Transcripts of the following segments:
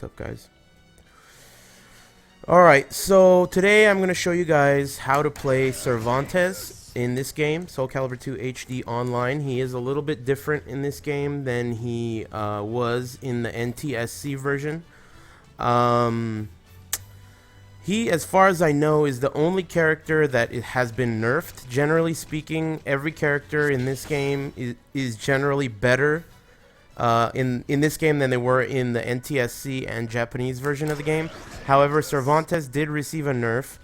What's up, guys? Alright, so today I'm going to show you guys how to play Cervantes in this game, Soul Calibur 2 HD Online. He is a little bit different in this game than he was in the NTSC version. He, as far as I know, is the only character that it has been nerfed. Generally speaking, every character in this game is generally better in this game than they were in the NTSC and Japanese version of the game. However, Cervantes did receive a nerf,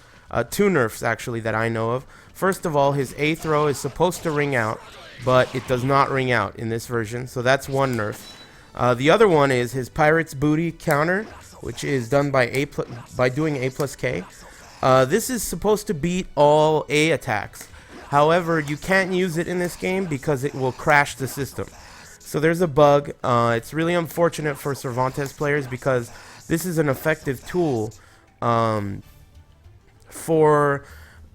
two nerfs actually that I know of. First of all, his A throw is supposed to ring out, but it does not ring out in this version, so that's one nerf. The other one is his Pirate's Booty counter, which is done by doing A plus K. This is supposed to beat all A attacks. However, you can't use it in this game because it will crash the system. So there's a bug. It's really unfortunate for Cervantes players because this is an effective tool for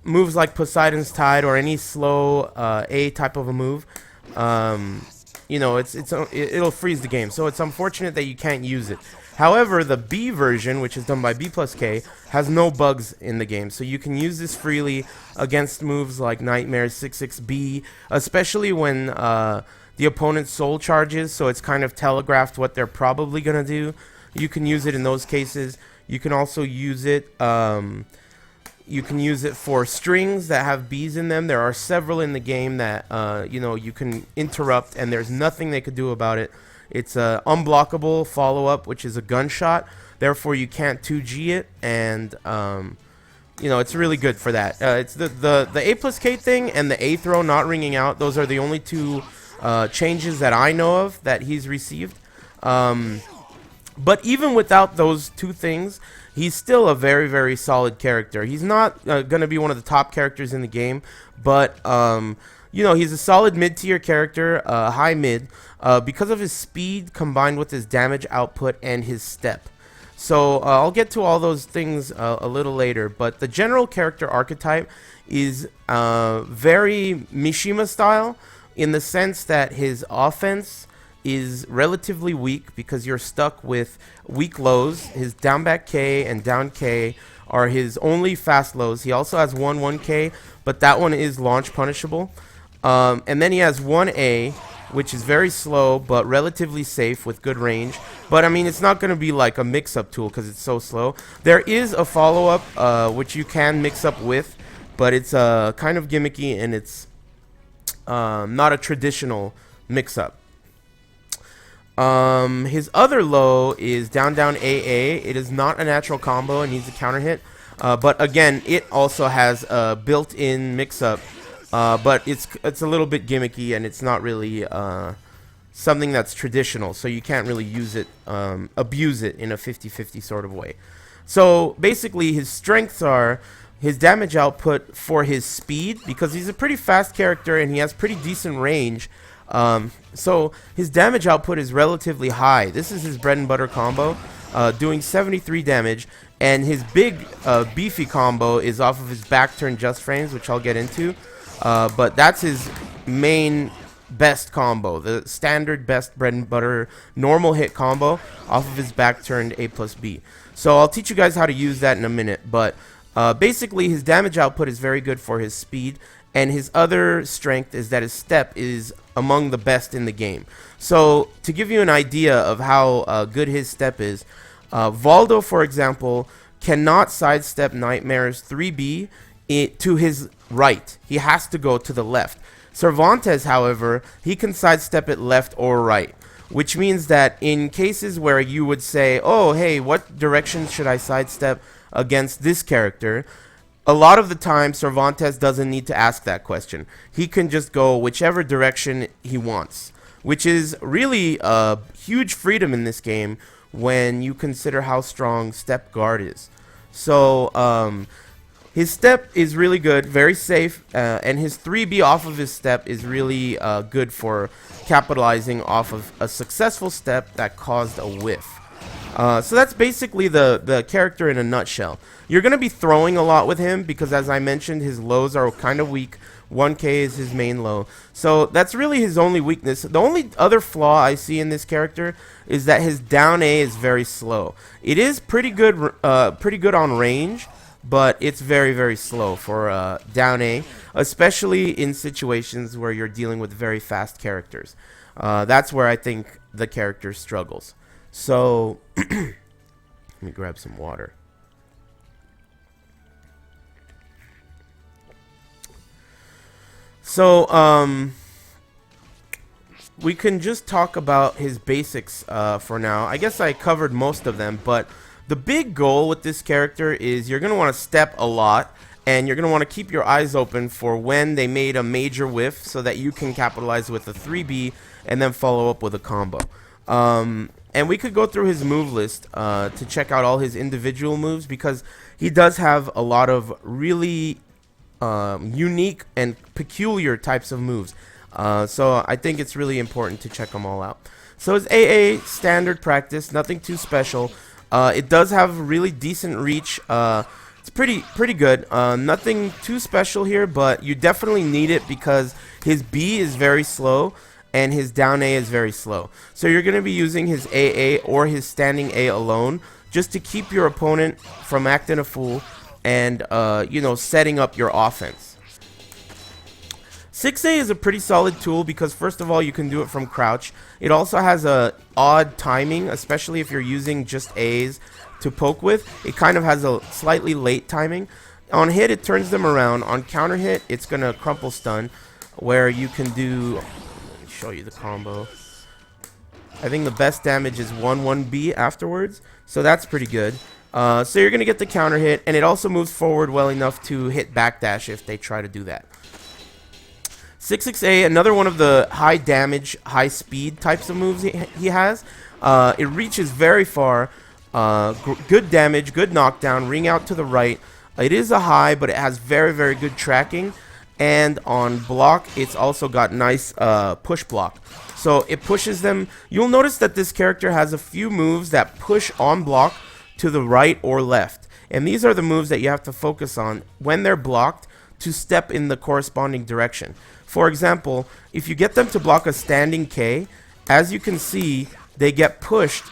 moves like Poseidon's Tide or any slow A type of a move. You know, it'll freeze the game. So it's unfortunate that you can't use it. However, the B version, which is done by B plus K, has no bugs in the game. So you can use this freely against moves like Nightmare's 6-6B, especially when the opponent's soul charges, so it's kind of telegraphed what they're probably going to do. You can use it in those cases. You can also use it for strings that have B's in them. There are several in the game that you can interrupt, and there's nothing they could do about it. It's a unblockable follow-up, which is a gunshot. Therefore, you can't 2G it, and it's really good for that. It's the A plus K thing and the A throw not ringing out. Those are the only two changes that I know of that he's received. But even without those two things, he's still a very, very solid character. He's not going to be one of the top characters in the game, but he's a solid mid-tier character, high mid, because of his speed combined with his damage output and his step. So I'll get to all those things a little later, but the general character archetype is very Mishima style, in the sense that his offense is relatively weak because you're stuck with weak lows. His down back K and down K are his only fast lows. He also has 1-1K, but that one is launch punishable. And then he has 1A, which is very slow but relatively safe with good range. But I mean, it's not going to be like a mix-up tool because it's so slow. There is a follow-up which you can mix up with, but it's kind of gimmicky, and it's not a traditional mix-up. His other low is down AA. It is not a natural combo and needs a counter hit. But again, it also has a built-in mix-up. But it's a little bit gimmicky, and it's not really something that's traditional. So you can't really use it, abuse it in a 50-50 sort of way. So basically, his strengths are his damage output for his speed, because he's a pretty fast character and he has pretty decent range. So his damage output is relatively high. This is his bread and butter combo, doing 73 damage, and his big beefy combo is off of his back turn just frames, which I'll get into. But that's his main best combo, the standard best bread and butter normal hit combo off of his back turned A plus B. So I'll teach you guys how to use that in a minute, but basically his damage output is very good for his speed, and his other strength is that his step is among the best in the game. So to give you an idea of how good his step is, Valdo, for example, cannot sidestep Nightmare's 3B to his right. He has to go to the left. Cervantes, however, he can sidestep it left or right, which means that in cases where you would say, oh, hey, what direction should I sidestep against this character? A lot of the time, Cervantes doesn't need to ask that question. He can just go whichever direction he wants, which is really a huge freedom in this game when you consider how strong step guard is. So his step is really good, very safe, and his 3B off of his step is really good for capitalizing off of a successful step that caused a whiff. So that's basically the character in a nutshell. You're going to be throwing a lot with him because, as I mentioned, his lows are kind of weak. 1K is his main low. So that's really his only weakness. The only other flaw I see in this character is that his down A is very slow. It is pretty good on range, but it's very, very slow for down A, especially in situations where you're dealing with very fast characters. That's where I think the character struggles. So, let me grab some water. So, we can just talk about his basics for now. I guess I covered most of them, but the big goal with this character is you're going to want to step a lot, and you're going to want to keep your eyes open for when they made a major whiff so that you can capitalize with a 3B and then follow up with a combo. And we could go through his move list to check out all his individual moves because he does have a lot of really unique and peculiar types of moves. So I think it's really important to check them all out. So his AA standard practice, nothing too special. It does have really decent reach. It's pretty good. Nothing too special here, but you definitely need it because his B is very slow and his down A is very slow. So you're going to be using his AA or his standing A alone just to keep your opponent from acting a fool and, setting up your offense. 6A is a pretty solid tool because, first of all, you can do it from crouch. It also has a odd timing, especially if you're using just A's to poke with. It kind of has a slightly late timing. On hit, it turns them around. On counter hit, it's going to crumple stun, where you can do... Let me show you the combo. I think the best damage is 1-1B afterwards, so that's pretty good. So you're going to get the counter hit, and it also moves forward well enough to hit backdash if they try to do that. 6-6A, another one of the high damage, high speed types of moves he has. It reaches very far. Good damage, good knockdown, ring out to the right. It is a high, but it has very, very good tracking. And on block, it's also got nice push block. So it pushes them. You'll notice that this character has a few moves that push on block to the right or left. And these are the moves that you have to focus on when they're blocked to step in the corresponding direction. For example, if you get them to block a standing K, as you can see, they get pushed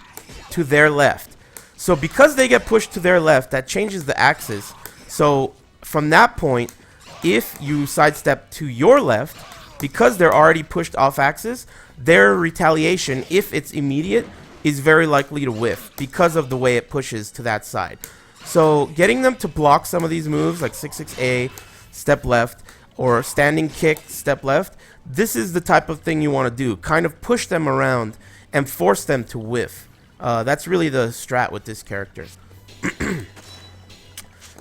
to their left. So because they get pushed to their left, that changes the axis. So from that point, if you sidestep to your left, because they're already pushed off axis, their retaliation, if it's immediate, is very likely to whiff because of the way it pushes to that side. So getting them to block some of these moves like 6-6A, step left, or standing kick, step left, this is the type of thing you want to do. Kind of push them around and force them to whiff. That's really the strat with this character.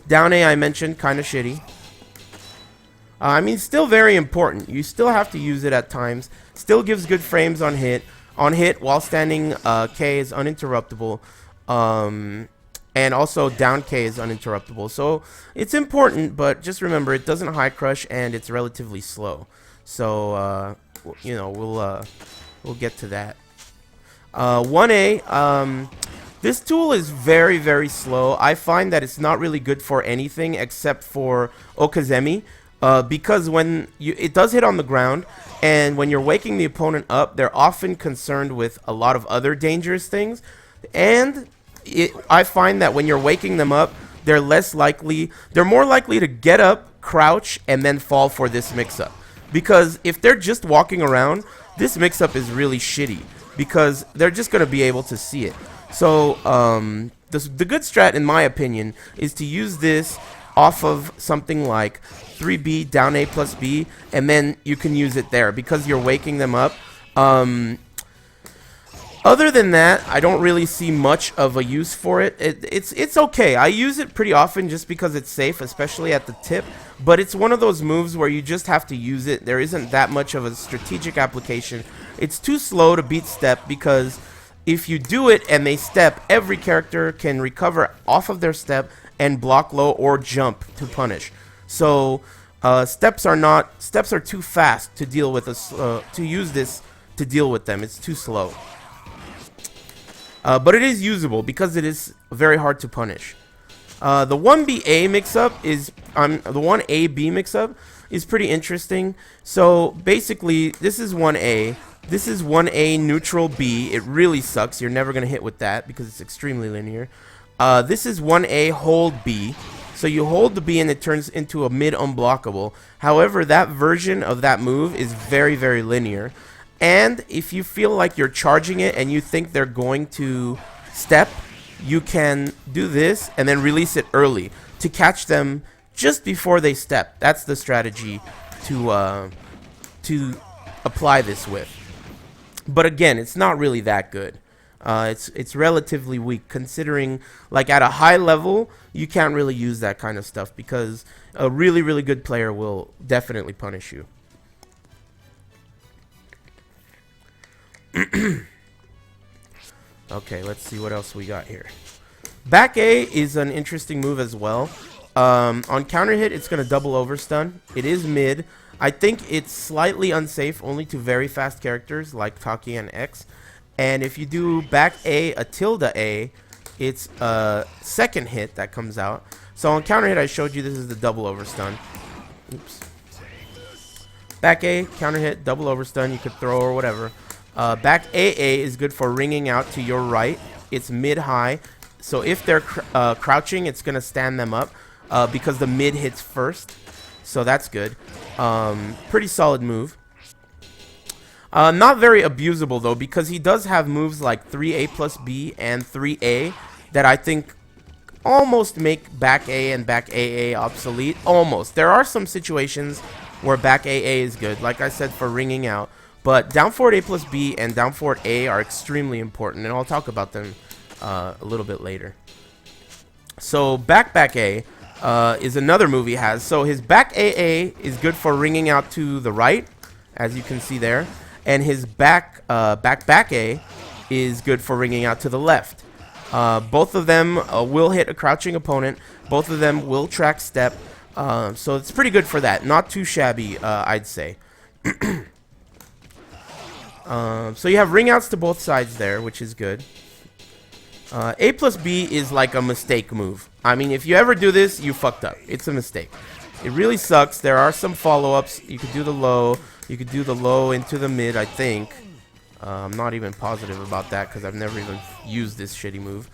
Down A I mentioned, kind of shitty. I mean, still very important. You still have to use it at times. Still gives good frames on hit. On hit, while standing K is uninterruptible. And also down K is uninterruptible. So it's important, but just remember it doesn't high crush and it's relatively slow. So we'll get to that. 1A, this tool is very, very slow. I find that it's not really good for anything except for Okazemi, because when it does hit on the ground, and when you're waking the opponent up, they're often concerned with a lot of other dangerous things, and I find that when you're waking them up, they're more likely to get up, crouch, and then fall for this mix-up. Because if they're just walking around, this mix-up is really shitty, because they're just going to be able to see it. So the good strat, in my opinion, is to use this off of something like 3B, down A plus B, and then you can use it there, because you're waking them up. Other than that, I don't really see much of a use for it. It's okay. I use it pretty often just because it's safe, especially at the tip. But it's one of those moves where you just have to use it. There isn't that much of a strategic application. It's too slow to beat step, because if you do it and they step, every character can recover off of their step and block low or jump to punish. So steps are too fast to deal with to use this to deal with them. It's too slow. But it is usable because it is very hard to punish. The 1BA mix-up is the 1AB mix-up is pretty interesting. So basically, this is 1A. This is 1A neutral B. It really sucks. You're never gonna hit with that because it's extremely linear. This is 1A hold B. So you hold the B and it turns into a mid unblockable. However, that version of that move is very, very linear. And if you feel like you're charging it and you think they're going to step, you can do this and then release it early to catch them just before they step. That's the strategy to apply this with. But again, it's not really that good. It's relatively weak considering, like, at a high level you can't really use that kind of stuff because a really, really good player will definitely punish you. Okay, let's see what else we got here. Back A is an interesting move as well. On counter hit, it's going to double overstun. It is mid. I think it's slightly unsafe only to very fast characters like Taki and X. And if you do back A, a tilde A, it's a second hit that comes out. So on counter hit, I showed you this is the double overstun. Oops. Back A, counter hit, double overstun. You could throw or whatever. Back AA is good for ringing out to your right. It's mid-high. So if they're crouching, it's going to stand them up because the mid hits first. So that's good. Pretty solid move. Not very abusable, though, because he does have moves like 3A plus B and 3A that I think almost make back A and back AA obsolete. Almost. There are some situations where back AA is good, like I said, for ringing out. But down forward A plus B and down forward A are extremely important, and I'll talk about them a little bit later. So back A is another move he has. So his back AA is good for ringing out to the right, as you can see there, and his back A is good for ringing out to the left. Both of them will hit a crouching opponent. Both of them will track step. So it's pretty good for that. Not too shabby, I'd say. So you have ring outs to both sides there, which is good. A plus B is like a mistake move. I mean, if you ever do this, you fucked up. It's a mistake. It really sucks. There are some follow-ups. You could do the low. You could do the low into the mid, I think. I'm not even positive about that because I've never even used this shitty move.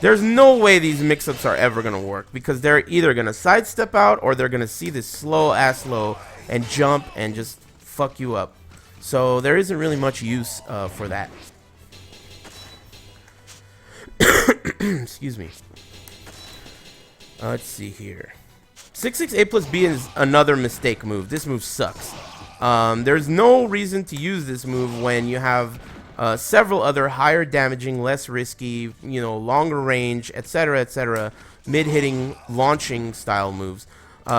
There's no way these mix-ups are ever going to work because they're either going to sidestep out or they're going to see this slow-ass low and jump and just fuck you up. So there isn't really much use for that. Excuse me. Let's see here. 6-6 A plus B is another mistake move. This move sucks. There's no reason to use this move when you have several other higher damaging, less risky, longer range, etc., mid-hitting, launching style moves.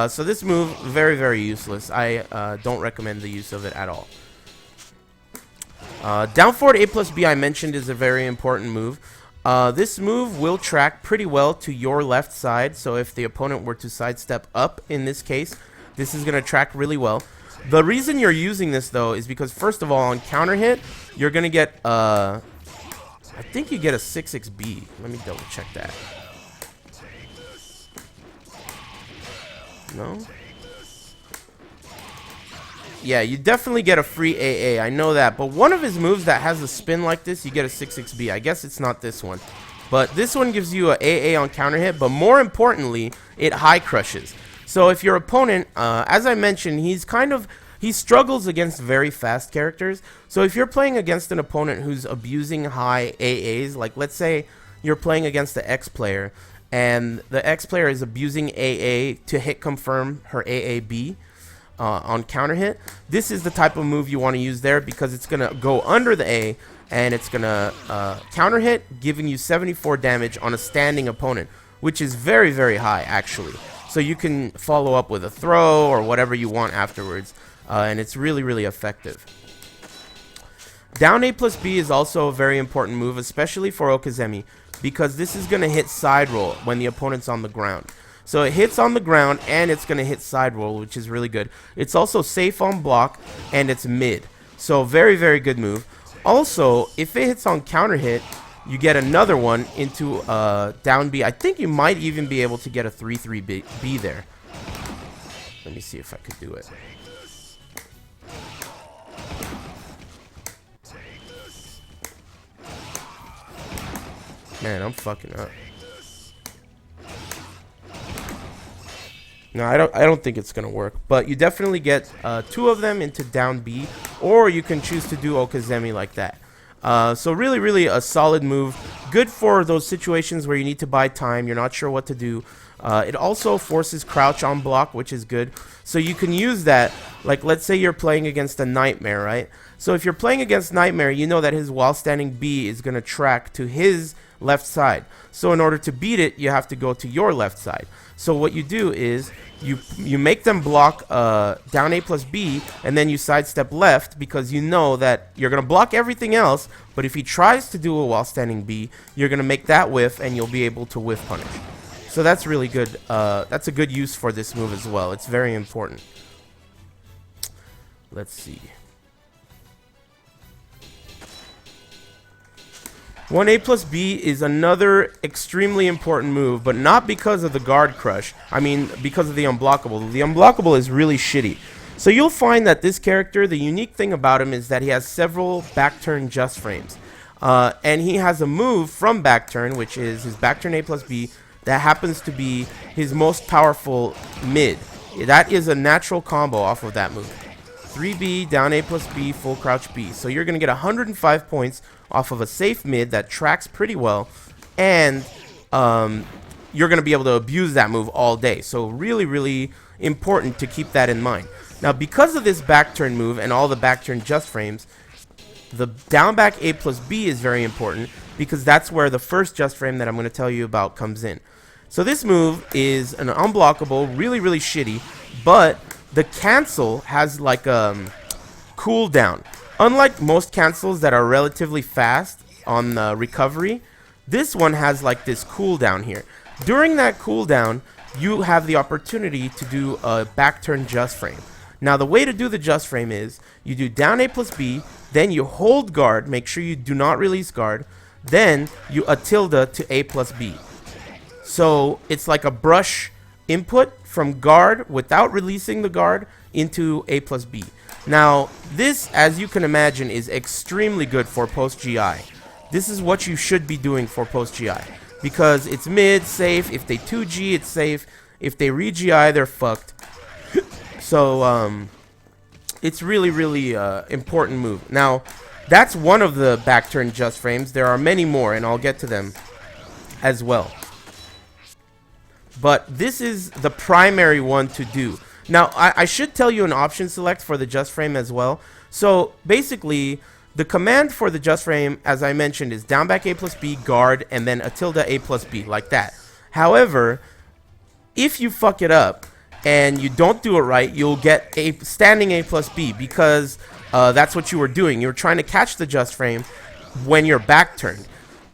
So this move, very, very useless. I don't recommend the use of it at all. Down forward A plus B I mentioned is a very important move. This move will track pretty well to your left side. So if the opponent were to sidestep up in this case, this is going to track really well. The reason you're using this, though, is because, first of all, on counter hit, you're going to get, I think you get a 6-6B. Let me double check that. No? Yeah, you definitely get a free AA. I know that. But one of his moves that has a spin like this, you get a 6-6B. I guess it's not this one. But this one gives you a AA on counter hit. But more importantly, it high crushes. So if your opponent, as I mentioned, he struggles against very fast characters. So if you're playing against an opponent who's abusing high AAs, like let's say you're playing against the X player, and the X player is abusing AA to hit confirm her AAB on counter hit, this is the type of move you want to use there because it's going to go under the A and it's going to counter hit, giving you 74 damage on a standing opponent, which is very, very high actually. So you can follow up with a throw or whatever you want afterwards, and it's really, really effective. Down A plus B is also a very important move, especially for Okazemi, because this is going to hit side roll when the opponent's on the ground. So it hits on the ground and it's going to hit side roll, which is really good. It's also safe on block and it's mid. So very, very good move. Also, if it hits on counter hit, you get another one into down B. I think you might even be able to get a 3-3 B there. Let me see if I could do it. Man, I'm fucking up. No, I don't think it's gonna work. But you definitely get 2 of them into down B, or you can choose to do Okazemi like that. So really, really a solid move. Good for those situations where you need to buy time. You're not sure what to do. It also forces crouch on block, which is good. So you can use that. Like, let's say you're playing against a Nightmare, right? So if you're playing against Nightmare, you know that his while standing B is gonna track to his left side. So in order to beat it, you have to go to your left side. So what you do is you make them block down A plus B, and then you sidestep left because you know that you're going to block everything else, but if he tries to do a while standing B, you're going to make that whiff and you'll be able to whiff punish. So that's really good. That's a good use for this move as well. It's very important. Let's see. 1A plus B is another extremely important move, but not because of the guard crush. I mean, because of the unblockable. The unblockable is really shitty. So you'll find that this character, the unique thing about him is that he has several back turn just frames. And he has a move from back turn, which is his back turn A plus B, that happens to be his most powerful mid. That is a natural combo off of that move. 3B, down A plus B, full crouch B. So you're going to get 105 points off of a safe mid that tracks pretty well, and you're going to be able to abuse that move all day. So really, really important to keep that in mind. Now, because of this back turn move and all the back turn just frames, the down back A plus B is very important because that's where the first just frame that I'm going to tell you about comes in. So this move is an unblockable, really, really shitty, but the cancel has like a cooldown. Unlike most cancels that are relatively fast on the recovery, this one has like this cooldown here. During that cooldown, you have the opportunity to do a back turn just frame. Now the way to do the just frame is you do down A plus B, then you hold guard, make sure you do not release guard, then you a tilde to A plus B. So it's like a brush input from guard without releasing the guard into A plus B. Now, this, as you can imagine, is extremely good for post-GI. This is what you should be doing for post-GI. Because it's mid, safe. If they 2G, it's safe. If they re-GI, they're fucked. So, it's really, really important move. Now, that's one of the back turn just frames. There are many more, and I'll get to them as well. But this is the primary one to do. Now, I should tell you an option select for the just frame as well. So, basically, the command for the just frame, as I mentioned, is down back A plus B, guard, and then a tilde A plus B, like that. However, if you fuck it up and you don't do it right, you'll get a standing A plus B because that's what you were doing. You were trying to catch the just frame when you're back turned.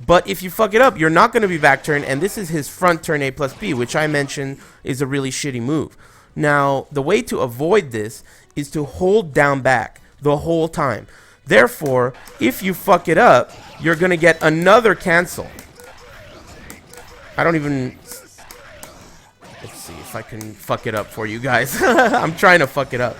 But if you fuck it up, you're not going to be back turned, and this is his front turn A plus B, which I mentioned is a really shitty move. Now, the way to avoid this is to hold down back the whole time. Therefore, if you fuck it up, you're going to get another cancel. I don't even... Let's see if I can fuck it up for you guys. I'm trying to fuck it up.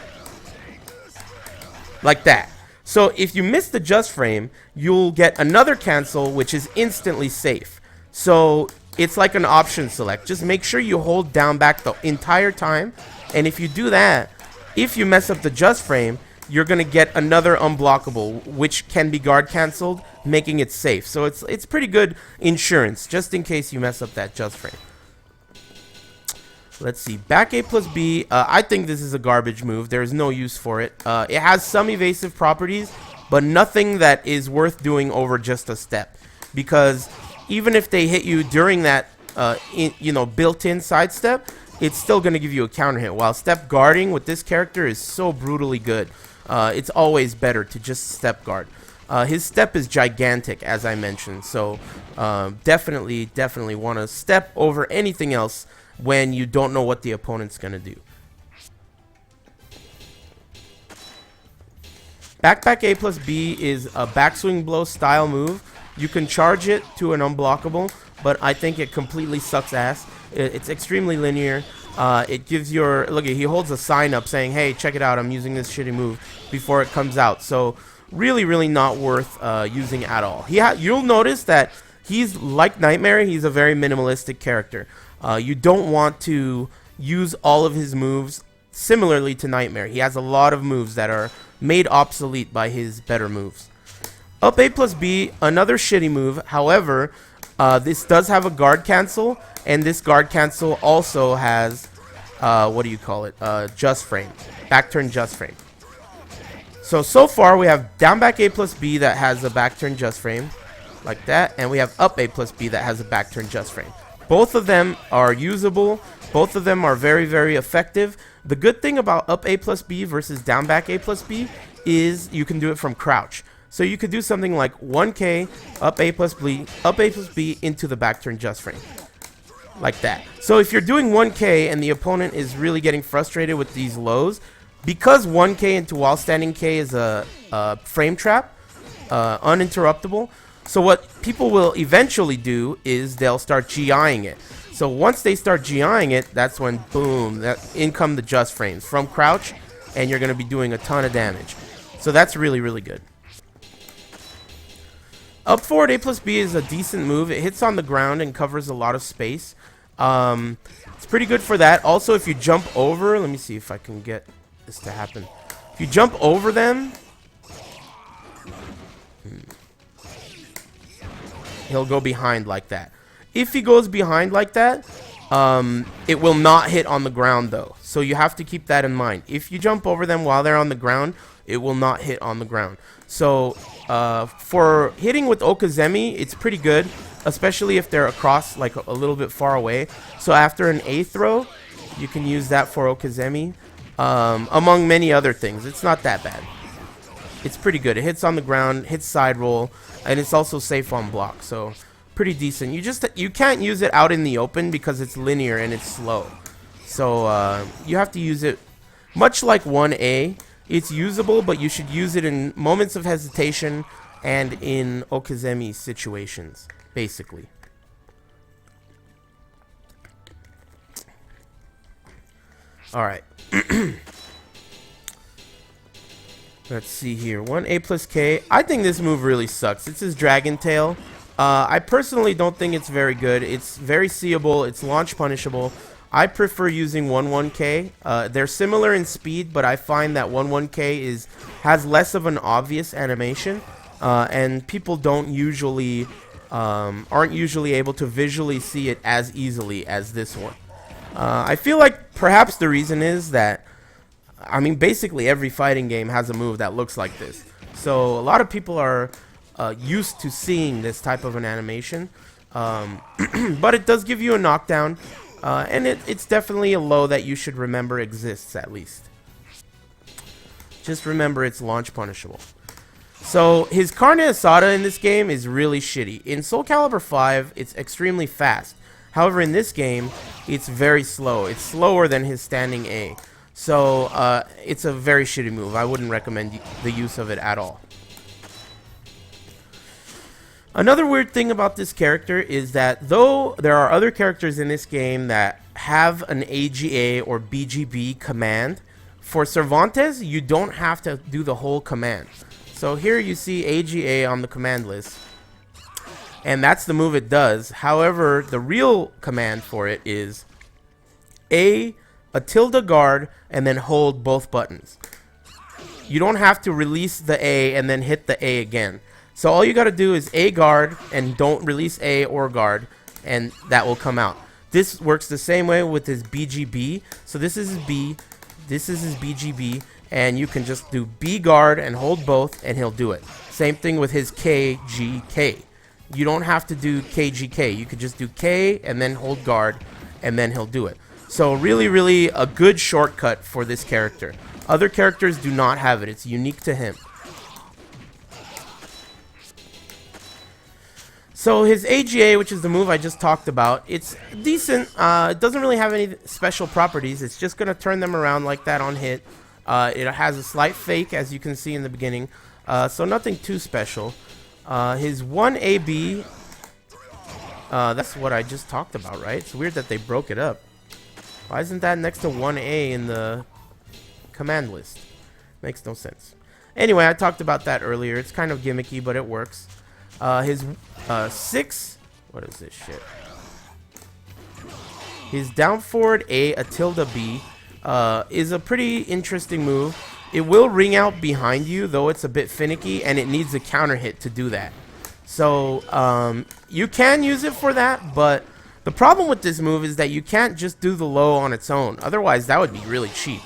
Like that. So if you miss the just frame, you'll get another cancel, which is instantly safe. So it's like an option select. Just make sure you hold down back the entire time. And if you do that, if you mess up the just frame, you're going to get another unblockable, which can be guard canceled, making it safe. So it's pretty good insurance, just in case you mess up that just frame. Let's see. Back A plus B. I think this is a garbage move. There's no use for it. It has some evasive properties, but nothing that is worth doing over just a step. Because even if they hit you during that, built-in sidestep, it's still going to give you a counter hit. While step guarding with this character is so brutally good. It's always better to just step guard. His step is gigantic, as I mentioned. So definitely want to step over anything else when you don't know what the opponent's going to do. Back A plus B is a backswing blow style move. You can charge it to an unblockable, but I think it completely sucks ass. It's extremely linear. It gives your... Look, he holds a sign up saying, hey, check it out, I'm using this shitty move before it comes out. So really, really not worth using at all. You'll notice that he's like Nightmare. He's a very minimalistic character. You don't want to use all of his moves similarly to Nightmare. He has a lot of moves that are made obsolete by his better moves. Up A plus B, another shitty move. However, this does have a guard cancel, and this guard cancel also has, what do you call it? Just frame. Back turn just frame. So far we have down back A plus B that has a back turn just frame, like that, and we have up A plus B that has a back turn just frame. Both of them are usable. Both of them are very, very effective. The good thing about up A plus B versus down back A plus B is you can do it from crouch. So you could do something like 1K, up A plus B into the back turn just frame. Like that. So if you're doing 1K and the opponent is really getting frustrated with these lows, because 1K into while standing K is a frame trap, uninterruptible, so what people will eventually do is they'll start GIing it. So once they start GIing it, that's when, boom, in come the just frames from crouch, and you're going to be doing a ton of damage. So that's really, really good. Up forward A plus B is a decent move. It hits on the ground and covers a lot of space. It's pretty good for that. Also, if you jump over, let me see if I can get this to happen. If you jump over them, he'll go behind like that. If he goes behind like that, it will not hit on the ground though. So you have to keep that in mind. If you jump over them while they're on the ground, it will not hit on the ground. So for hitting with Okazemi, it's pretty good, especially if they're across like a little bit far away. So after an A throw, you can use that for Okazemi, among many other things. It's not that bad. It's pretty good. It hits on the ground, hits side roll, and it's also safe on block. So pretty decent. You can't use it out in the open because it's linear and it's slow. So you have to use it much like 1A. It's usable, but you should use it in moments of hesitation and in Okazemi situations, basically. Alright. Let's see here. 1A plus K. I think this move really sucks. It's his Dragon Tail. I personally don't think it's very good. It's very seeable. It's launch punishable. I prefer using 1-1K. They're similar in speed, but I find that 1-1K has less of an obvious animation, and people aren't usually able to visually see it as easily as this one. I feel like perhaps the reason is that, I mean, basically every fighting game has a move that looks like this. So a lot of people are used to seeing this type of an animation, but it does give you a knockdown. And it's definitely a low that you should remember exists, at least. Just remember it's launch punishable. So his Carne Asada in this game is really shitty. In Soul Calibur 5, it's extremely fast. However, in this game, it's very slow. It's slower than his standing A. So it's a very shitty move. I wouldn't recommend the use of it at all. Another weird thing about this character is that though there are other characters in this game that have an AGA or BGB command, for Cervantes, you don't have to do the whole command. So here you see AGA on the command list, and that's the move it does. However, the real command for it is a tilde guard, and then hold both buttons. You don't have to release the A and then hit the A again. So all you got to do is A guard and don't release A or guard, and that will come out. This works the same way with his BGB. So this is his B, this is his BGB, and you can just do B guard and hold both, and he'll do it. Same thing with his KGK. You don't have to do KGK. You could just do K and then hold guard, and then he'll do it. So really, really a good shortcut for this character. Other characters do not have it. It's unique to him. So his AGA, which is the move I just talked about, it's decent. It doesn't really have any special properties. It's just going to turn them around like that on hit. It has a slight fake, as you can see in the beginning. So nothing too special. His 1AB, that's what I just talked about, right? It's weird that they broke it up. Why isn't that next to 1A in the command list? Makes no sense. Anyway, I talked about that earlier. It's kind of gimmicky, but it works. His 6... What is this shit? His down forward A tilde B is a pretty interesting move. It will ring out behind you, though it's a bit finicky, and it needs a counter hit to do that. So you can use it for that, but the problem with this move is that you can't just do the low on its own. Otherwise, that would be really cheap.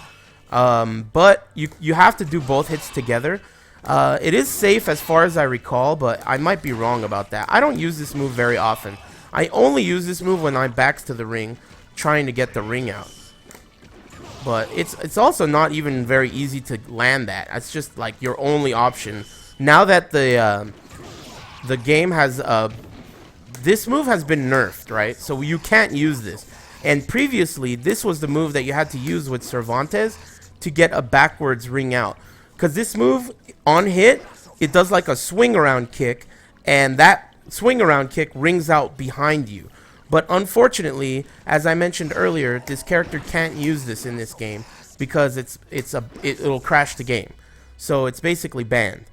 But you have to do both hits together. It is safe as far as I recall, but I might be wrong about that. I don't use this move very often. I only use this move when I'm backs to the ring, trying to get the ring out. But it's also not even very easy to land that. It's just like your only option. Now that the game has this move has been nerfed, right? So you can't use this. And previously, this was the move that you had to use with Cervantes to get a backwards ring out. Because this move, on hit, it does like a swing around kick, and that swing around kick rings out behind you. But unfortunately, as I mentioned earlier, this character can't use this in this game because it'll crash the game. So it's basically banned.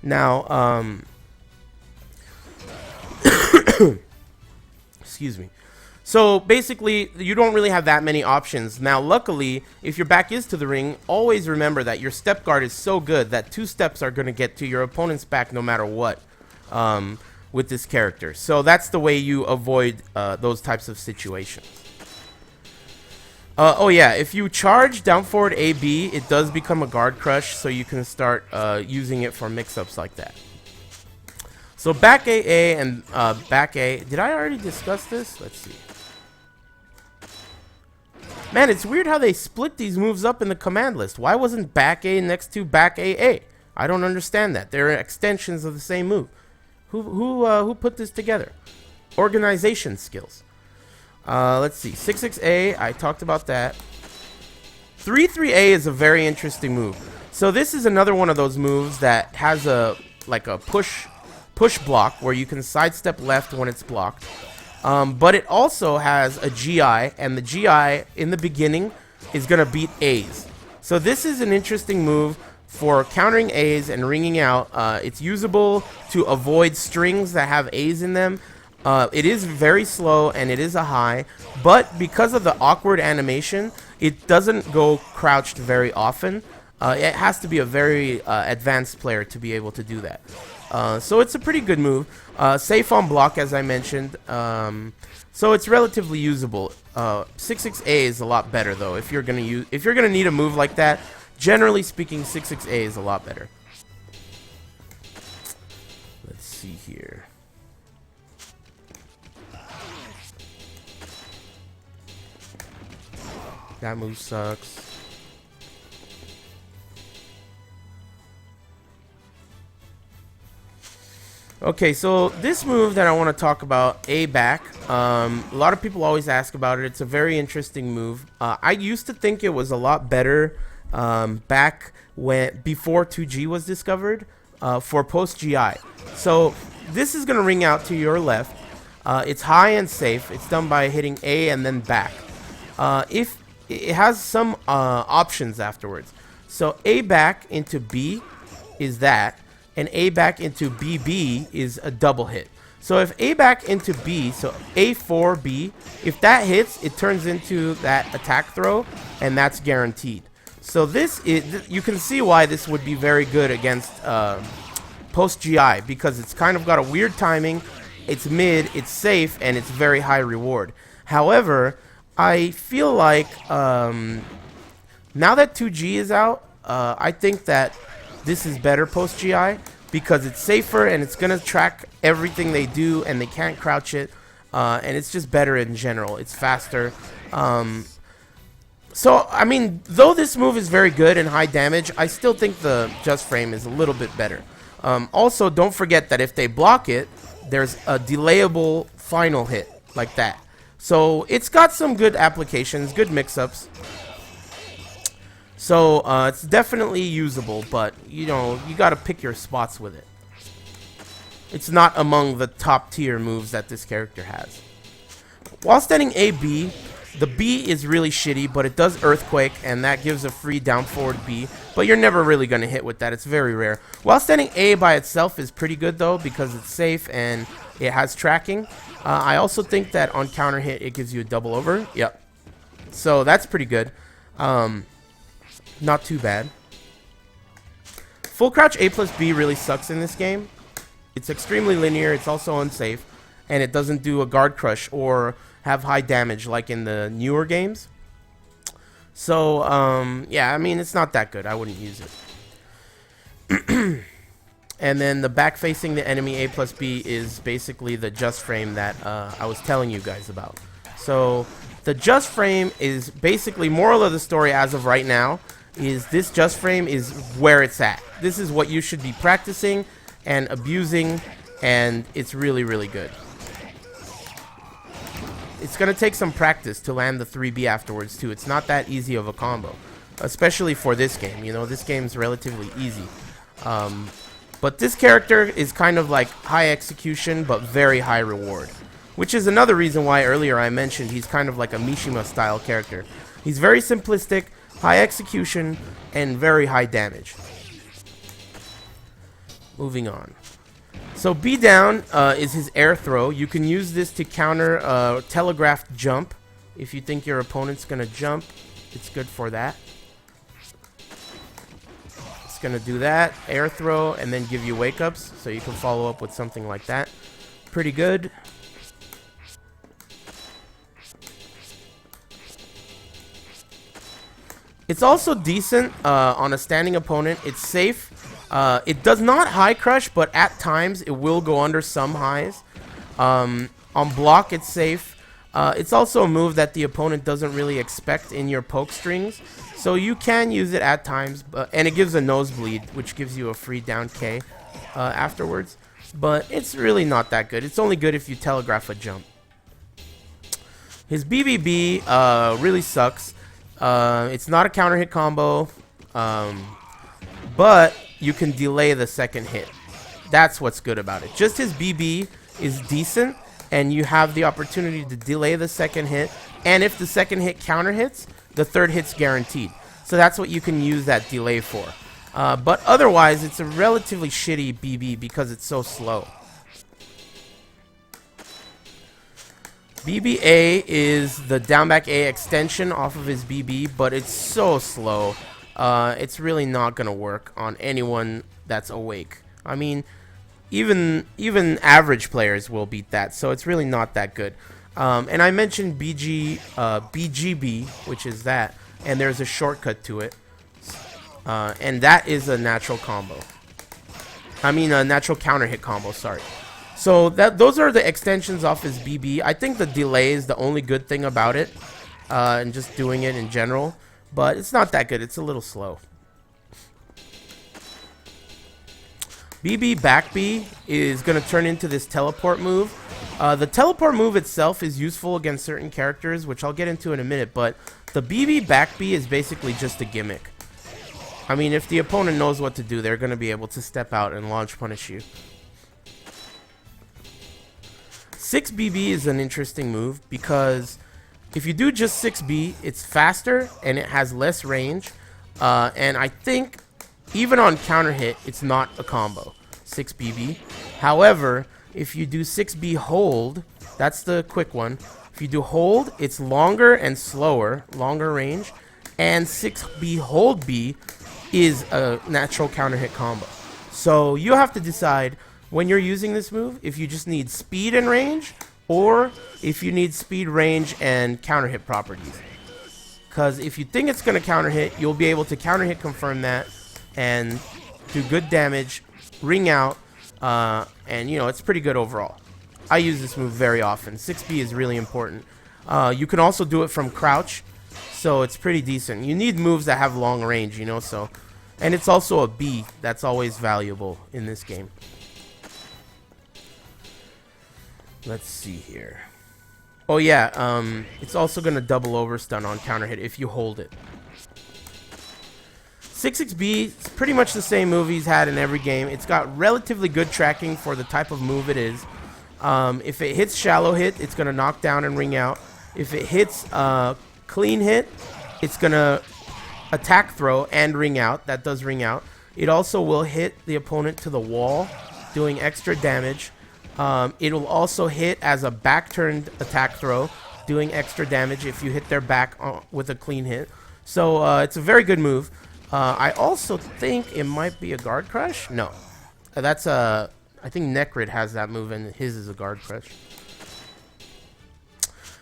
Now, excuse me. So basically, you don't really have that many options. Now, luckily, if your back is to the ring, always remember that your step guard is so good that 2 steps are going to get to your opponent's back no matter what with this character. So that's the way you avoid those types of situations. Oh yeah, if you charge down forward AB, it does become a guard crush, so you can start using it for mix-ups like that. So back AA and back A. Did I already discuss this? Let's see. Man, it's weird how they split these moves up in the command list. Why wasn't back A next to back AA? I don't understand that. They're extensions of the same move. Who put this together? Organization skills. Let's see. 6-6A, I talked about that. 3-3A is a very interesting move. So this is another one of those moves that has a push block where you can sidestep left when it's blocked. But it also has a GI, and the GI in the beginning is going to beat A's. So this is an interesting move for countering A's and ringing out. It's usable to avoid strings that have A's in them. It is very slow and it is a high, but because of the awkward animation, it doesn't go crouched very often. It has to be a very advanced player to be able to do that. So it's a pretty good move. Safe on block, as I mentioned. So it's relatively usable. 6-6A is a lot better though. If you're gonna need a move like that, generally speaking, 6-6A is a lot better. Let's see here. That move sucks. Okay, so this move that I want to talk about, A back, a lot of people always ask about it. It's a very interesting move. I used to think it was a lot better back before 2G was discovered for post GI. So this is going to ring out to your left. It's high and safe. It's done by hitting A and then back. If it has some options afterwards. So A back into B is that. And A back into BB is a double hit. So if A back into B, so A4B, if that hits, it turns into that attack throw, and that's guaranteed. So this is, you can see why this would be very good against post GI, because it's kind of got a weird timing, it's mid, it's safe, and it's very high reward. However, I feel like now that 2G is out, I think that this is better post GI because it's safer and it's gonna track everything they do and they can't crouch it, and it's just better in general. It's faster. So I mean, though this move is very good and high damage, I still think the just frame is a little bit better. Also, don't forget that if they block it, there's a delayable final hit like that. So it's got some good applications, good mix-ups. So it's definitely usable, but you know, you got to pick your spots with it. It's not among the top tier moves that this character has. While standing A, B, the B is really shitty, but it does Earthquake, and that gives a free down forward B, but you're never really going to hit with that. It's very rare. While standing A by itself is pretty good, though, because it's safe and it has tracking. I also think that on counter hit, it gives you a double over. Yep. So that's pretty good. Not too bad. Full crouch A plus B really sucks in this game. It's extremely linear, it's also unsafe, and it doesn't do a guard crush or have high damage like in the newer games. So, yeah, I mean, it's not that good. I wouldn't use it. And then the back facing the enemy A plus B is basically the just frame that I was telling you guys about. So, the just frame is basically, moral of the story as of right now, is this just frame is where it's at. This is what you should be practicing and abusing, and it's really, really good. It's going to take some practice to land the 3B afterwards, too. It's not that easy of a combo, especially for this game. You know, this game's relatively easy. But this character is kind of like high execution, but very high reward, which is another reason why earlier I mentioned he's kind of like a Mishima-style character. He's very simplistic, high execution, and very high damage. Moving on. So B down is his air throw. You can use this to counter telegraphed jump. If you think your opponent's going to jump, it's good for that. It's going to do that, air throw, and then give you wake-ups. So you can follow up with something like that. Pretty good. It's also decent on a standing opponent. It's safe. It does not high crush, but at times it will go under some highs. On block, it's safe. It's also a move that the opponent doesn't really expect in your poke strings, so you can use it at times. And it gives a nosebleed, which gives you a free down K afterwards. But it's really not that good. It's only good if you telegraph a jump. His BBB really sucks. It's not a counter hit combo, but you can delay the second hit. That's what's good about it. Just his BB is decent, and you have the opportunity to delay the second hit, and if the second hit counter hits, the third hit's guaranteed. So that's what you can use that delay for. But otherwise, it's a relatively shitty BB because it's so slow. BBA is the down back A extension off of his BB, but it's so slow. It's really not going to work on anyone that's awake. I mean, even average players will beat that, so it's really not that good. And I mentioned BGB, which is that, and there's a shortcut to it. And that is a natural combo. I mean, a natural counter hit combo, sorry. So those are the extensions off his BB. I think the delay is the only good thing about it, and just doing it in general. But it's not that good. It's a little slow. BB back B is going to turn into this teleport move. The teleport move itself is useful against certain characters, which I'll get into in a minute. But the BB back B is basically just a gimmick. I mean, if the opponent knows what to do, they're going to be able to step out and launch punish you. 6BB is an interesting move because if you do just 6B, it's faster and it has less range. And I think even on counter hit, it's not a combo, 6BB. However, if you do 6B hold, that's the quick one. If you do hold, it's longer and slower, longer range. And 6B hold B is a natural counter hit combo. So you have to decide when you're using this move, if you just need speed and range, or if you need speed, range, and counter hit properties. Because if you think it's going to counter hit, you'll be able to counter hit confirm that and do good damage, ring out, and you know, it's pretty good overall. I use this move very often. 6B is really important. You can also do it from crouch, so it's pretty decent. You need moves that have long range, you know, so. And it's also a B that's always valuable in this game. Let's see here. Oh yeah, it's also going to double overstun on counter hit if you hold it. 66B is pretty much the same move he's had in every game. It's got relatively good tracking for the type of move it is. If it hits shallow hit, it's going to knock down and ring out. If it hits clean hit, it's going to attack throw and ring out. That does ring out. It also will hit the opponent to the wall, doing extra damage. It will also hit as a back-turned attack throw, doing extra damage if you hit their back with a clean hit. So it's a very good move. I also think it might be a guard crush. No, that's a. I think Necrid has that move, and his is a guard crush.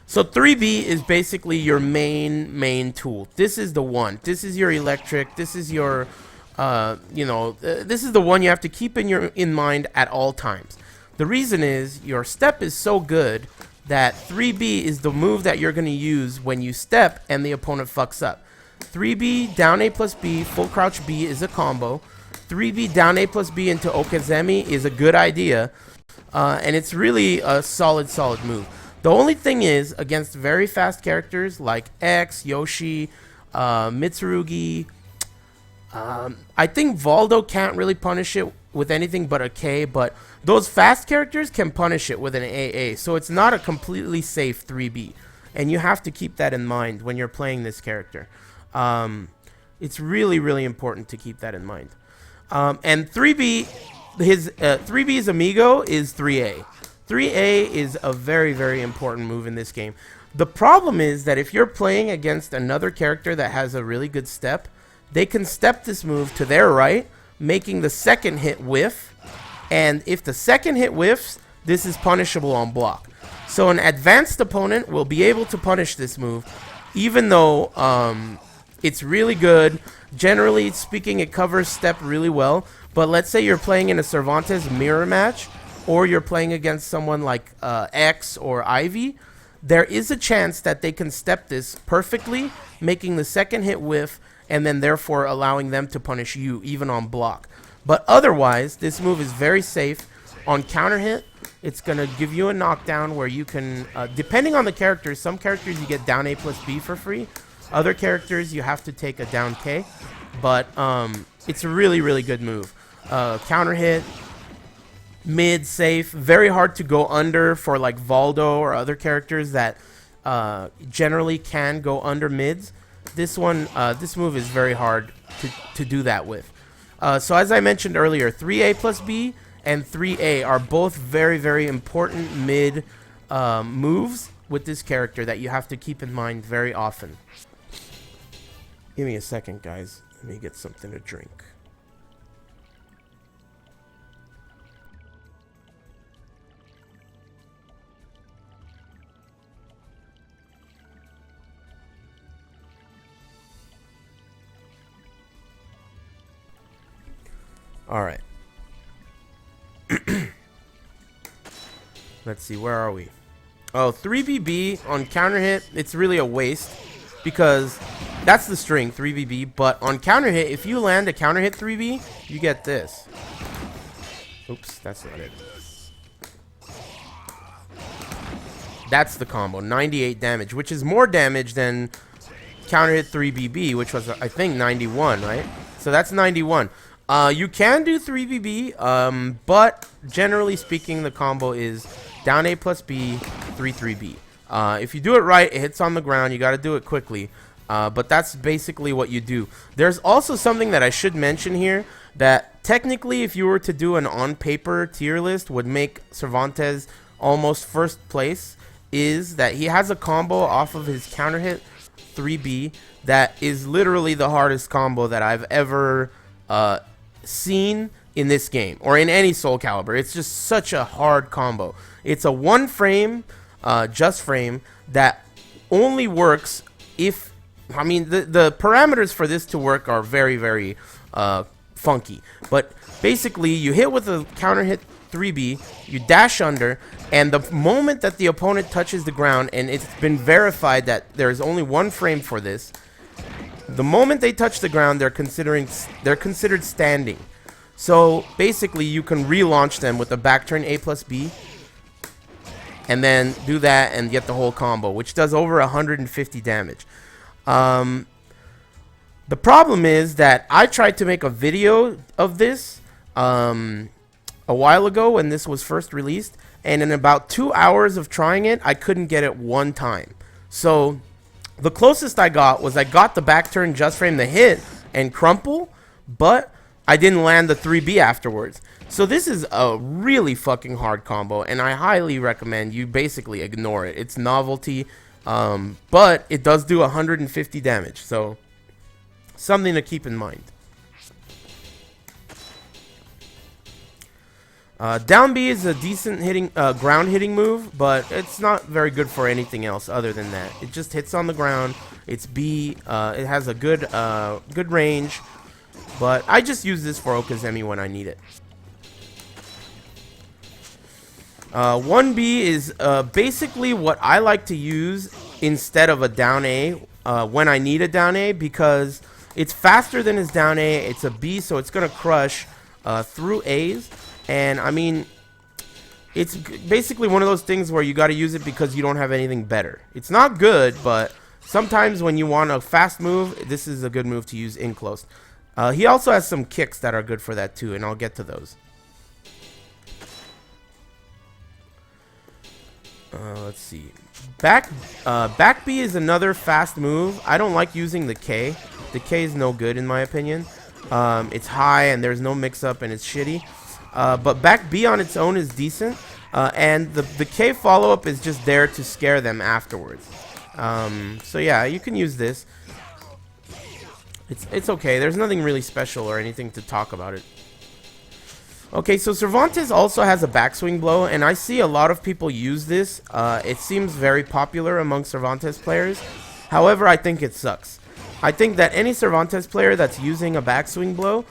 So 3B is basically your main tool. This is the one. This is your electric. This is your, this is the one you have to keep in mind at all times. The reason is your step is so good that 3B is the move that you're going to use when you step and the opponent fucks up. 3B down A plus B, full crouch B is a combo. 3B down A plus B into Okazemi is a good idea. And it's really a solid move. The only thing is, against very fast characters like X, Yoshi, Mitsurugi, I think Valdo can't really punish it with anything but a K, but those fast characters can punish it with an AA, so it's not a completely safe 3B. And you have to keep that in mind when you're playing this character. It's really important to keep that in mind. And 3B, his 3B's amigo is 3A. 3A is a very important move in this game. The problem is that if you're playing against another character that has a really good step, they can step this move to their right, making the second hit whiff. And if the second hit whiffs, this is punishable on block. So an advanced opponent will be able to punish this move, even though it's really good. Generally speaking, it covers step really well. But let's say you're playing in a Cervantes mirror match, or you're playing against someone like X or Ivy, there is a chance that they can step this perfectly, making the second hit whiff, and then therefore allowing them to punish you, even on block. But otherwise, this move is very safe. On counter hit, it's going to give you a knockdown where you can, depending on the characters, some characters you get down A plus B for free. Other characters, you have to take a down K. But it's a really good move. Counter hit, mid safe, very hard to go under for like Valdo or other characters that generally can go under mids. This move is very hard to do that with. So as I mentioned earlier, 3A plus B and 3A are both very important mid moves with this character that you have to keep in mind very often. Give me a second, guys. Let me get something to drink. All right. Let's see, where are we? Oh, 3BB on counter hit, it's really a waste because that's the string, 3BB, but on counter hit, if you land a counter hit 3B, you get this. Oops, that's not it. That's the combo, 98 damage, which is more damage than counter hit 3BB, which was, I think, 91, right? So that's 91. You can do 3BB, but generally speaking, the combo is down A plus B, 3-3B. If you do it right, it hits on the ground. You got to do it quickly. But that's basically what you do. There's also something that I should mention here that technically, if you were to do an on-paper tier list, would make Cervantes almost first place, is that he has a combo off of his counter hit 3B that is literally the hardest combo that I've ever seen in this game or in any Soul Calibur. It's just such a hard combo. It's a one frame, just frame that only works if, I mean, the parameters for this to work are very funky. But basically, you hit with a counter hit 3B, you dash under, and the moment that the opponent touches the ground, and it's been verified that there's only one frame for this, the moment they touch the ground, they're considered standing. So basically, you can relaunch them with a back turn A plus B, and then do that and get the whole combo, which does over 150 damage. The problem is that I tried to make a video of this a while ago when this was first released, and in about 2 hours of trying it, I couldn't get it one time. So the closest I got was I got the back turn just frame the hit and crumple, but I didn't land the 3B afterwards. So this is a really fucking hard combo, and I highly recommend you basically ignore it. It's novelty, but it does do 150 damage, so something to keep in mind. Down B is a decent hitting, ground hitting move, but it's not very good for anything else other than that. It just hits on the ground. It's B. It has a good, good range, but I just use this for Okazemi when I need it. 1B is basically what I like to use instead of a down A when I need a down A, because it's faster than his down A. It's a B, so it's going to crush through A's. And I mean, it's basically one of those things where you got to use it because you don't have anything better. It's not good, but sometimes when you want a fast move, this is a good move to use in close. He also has some kicks that are good for that too, and I'll get to those. Let's see. Back B is another fast move. I don't like using the K. The K is no good in my opinion. It's high and there's no mix-up and it's shitty. But back B on its own is decent. And the K follow-up is just there to scare them afterwards. So yeah, you can use this. It's okay. There's nothing really special or anything to talk about it. Okay, so Cervantes also has a backswing blow, and I see a lot of people use this. It seems very popular among Cervantes players. However, I think it sucks. I think that any Cervantes player that's using a backswing blow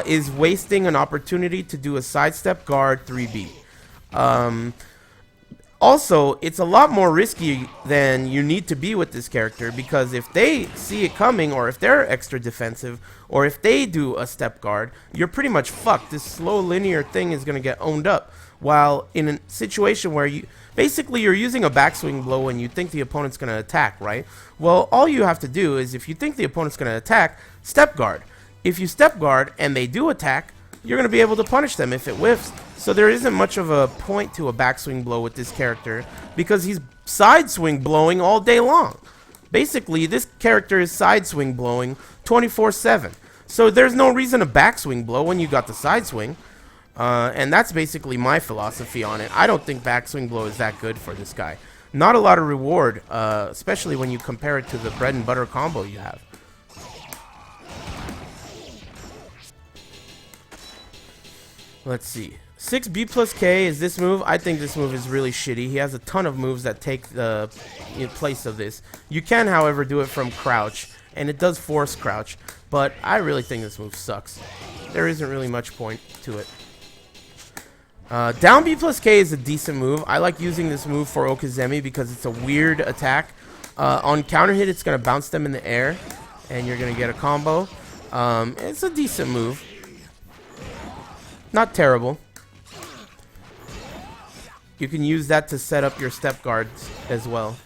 is wasting an opportunity to do a sidestep guard 3B. Also, it's a lot more risky than you need to be with this character, because if they see it coming, or if they're extra defensive, or if they do a step guard, you're pretty much fucked. This slow linear thing is going to get owned up. While in a situation where you're using a backswing blow when you think the opponent's going to attack, right? Well, all you have to do is, if you think the opponent's going to attack, step guard. If you step guard and they do attack, you're going to be able to punish them if it whiffs. So there isn't much of a point to a backswing blow with this character, because he's side swing blowing all day long. Basically, this character is side swing blowing 24/7. So there's no reason to backswing blow when you got the side swing. And that's basically my philosophy on it. I don't think backswing blow is that good for this guy. Not a lot of reward, especially when you compare it to the bread and butter combo you have. Let's see. 6B plus K is this move. I think this move is really shitty. He has a ton of moves that take the place of this. You can, however, do it from crouch, and it does force crouch, but I really think this move sucks. There isn't really much point to it. Down B plus K is a decent move. I like using this move for Okazemi because it's a weird attack. On counter hit, it's going to bounce them in the air, and you're going to get a combo. It's a decent move. Not terrible. You can use that to set up your step guards as well.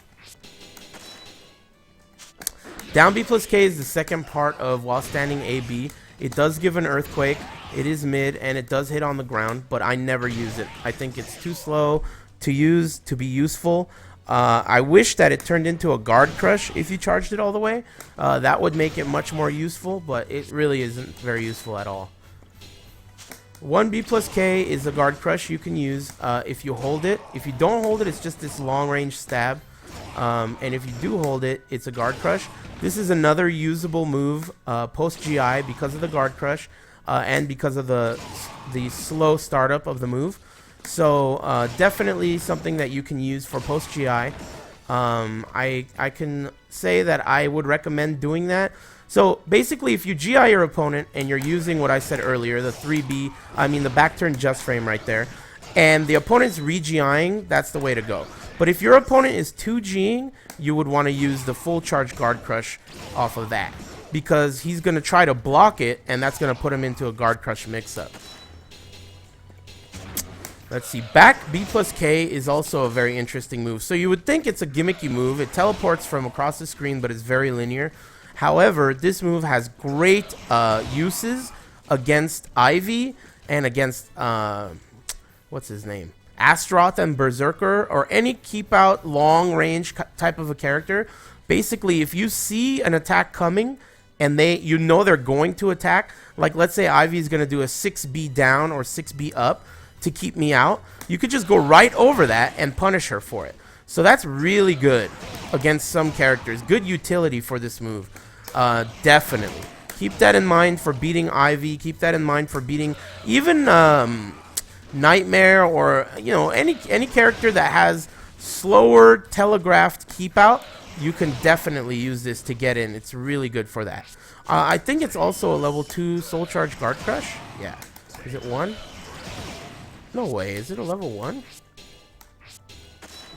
Down B plus K is the second part of while standing AB. It does give an earthquake. It is mid and it does hit on the ground, but I never use it. I think it's too slow to use to be useful. I wish that it turned into a guard crush if you charged it all the way. That would make it much more useful, but it really isn't very useful at all. 1B plus K is a guard crush you can use if you hold it. If you don't hold it, it's just this long range stab. And if you do hold it, it's a guard crush. This is another usable move post GI because of the guard crush and because of the slow startup of the move. So definitely something that you can use for post GI. I can say that I would recommend doing that. So basically, if you GI your opponent and you're using what I said earlier, the 3B, I mean the back turn just frame right there, and the opponent's re-GIing, that's the way to go. But if your opponent is 2Ging, you would want to use the full charge guard crush off of that, because he's going to try to block it, and that's going to put him into a guard crush mix-up. Let's see, back B plus K is also a very interesting move. So you would think it's a gimmicky move. It teleports from across the screen, but it's very linear. However, this move has great uses against Ivy and against what's his name, Astaroth and Berserker, or any keep out long range type of a character. Basically, if you see an attack coming and you know they're going to attack, like let's say Ivy is going to do a 6B down or 6B up to keep me out, you could just go right over that and punish her for it. So that's really good against some characters. Good utility for this move. Definitely. Keep that in mind for beating Ivy. Keep that in mind for beating even Nightmare, or any character that has slower telegraphed keep out. You can definitely use this to get in. It's really good for that. I think it's also a level 2 Soul Charge Guard Crush. Yeah. Is it 1? No way. Is it a level 1?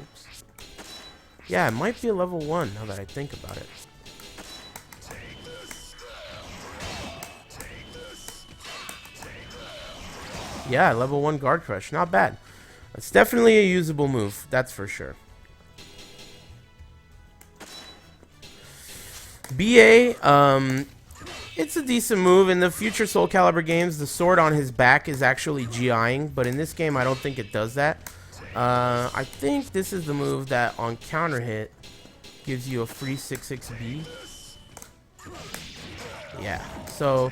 Oops. Yeah, it might be a level 1 now that I think about it. Yeah, level 1 Guard Crush. Not bad. It's definitely a usable move. That's for sure. BA, it's a decent move. In the future Soul Calibur games, the sword on his back is actually GIing, but in this game I don't think it does that. I think this is the move that on counter hit gives you a free 6-6B. Yeah, so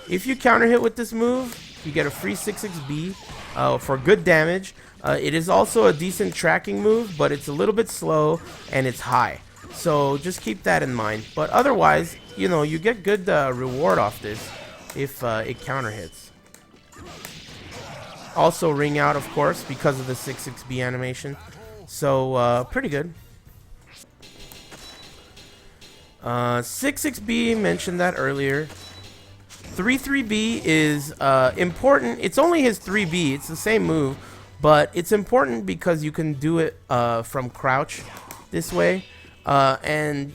if you counter hit with this move, you get a free 6-6B for good damage. It is also a decent tracking move, but it's a little bit slow and it's high. So just keep that in mind. But otherwise, you get good reward off this if it counter hits. Also ring out, of course, because of the 6-6B animation. So pretty good. 6-6B, mentioned that earlier. 3-3B is important. It's only his 3B. It's the same move, but it's important because you can do it from crouch this way. And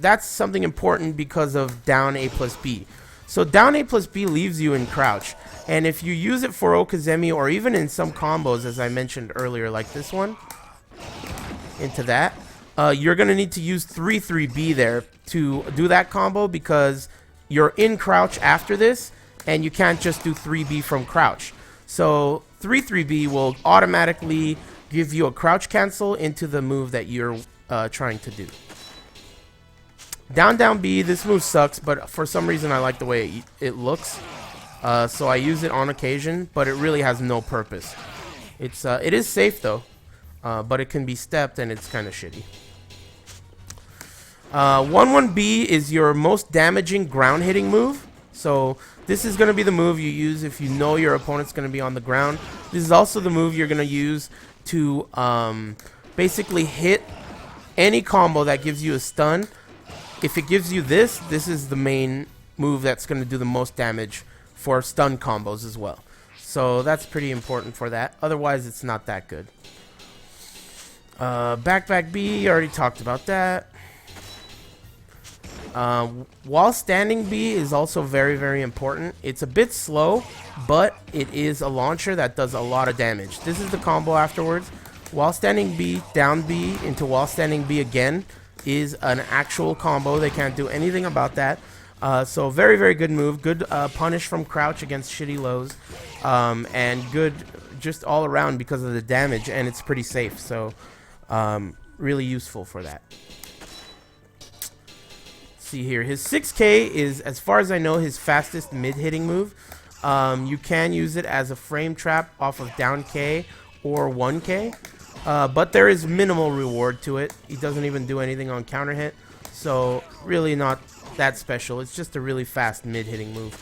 that's something important because of down A plus B. So down A plus B leaves you in crouch, and if you use it for Okazemi or even in some combos, as I mentioned earlier, like this one, into that, you're gonna need to use 3-3B there to do that combo, because you're in crouch after this, and you can't just do 3B from crouch. So 3-3B will automatically give you a crouch cancel into the move that you're trying to do. Down B, this move sucks, but for some reason I like the way it looks, so I use it on occasion, but it really has no purpose. It is safe though, but it can be stepped and it's kind of shitty. 1-1B is your most damaging ground hitting move. So this is going to be the move you use if you know your opponent's going to be on the ground. This is also the move you're going to use to basically hit any combo that gives you a stun. If it gives you this is the main move that's going to do the most damage for stun combos as well. So that's pretty important for that. Otherwise, it's not that good. Back B, already talked about that. While standing B is also very, very important. It's a bit slow, but it is a launcher that does a lot of damage. This is the combo afterwards. While standing B, down B, into while standing B again is an actual combo. They can't do anything about that. So very, very good move. Good punish from crouch against shitty lows. And good just all around because of the damage, and it's pretty safe. So really useful for that. See here, his 6K is, as far as I know, his fastest mid-hitting move. You can use it as a frame trap off of down K or 1K, but there is minimal reward to it. He doesn't even do anything on counter hit, so really not that special. It's just a really fast mid-hitting move.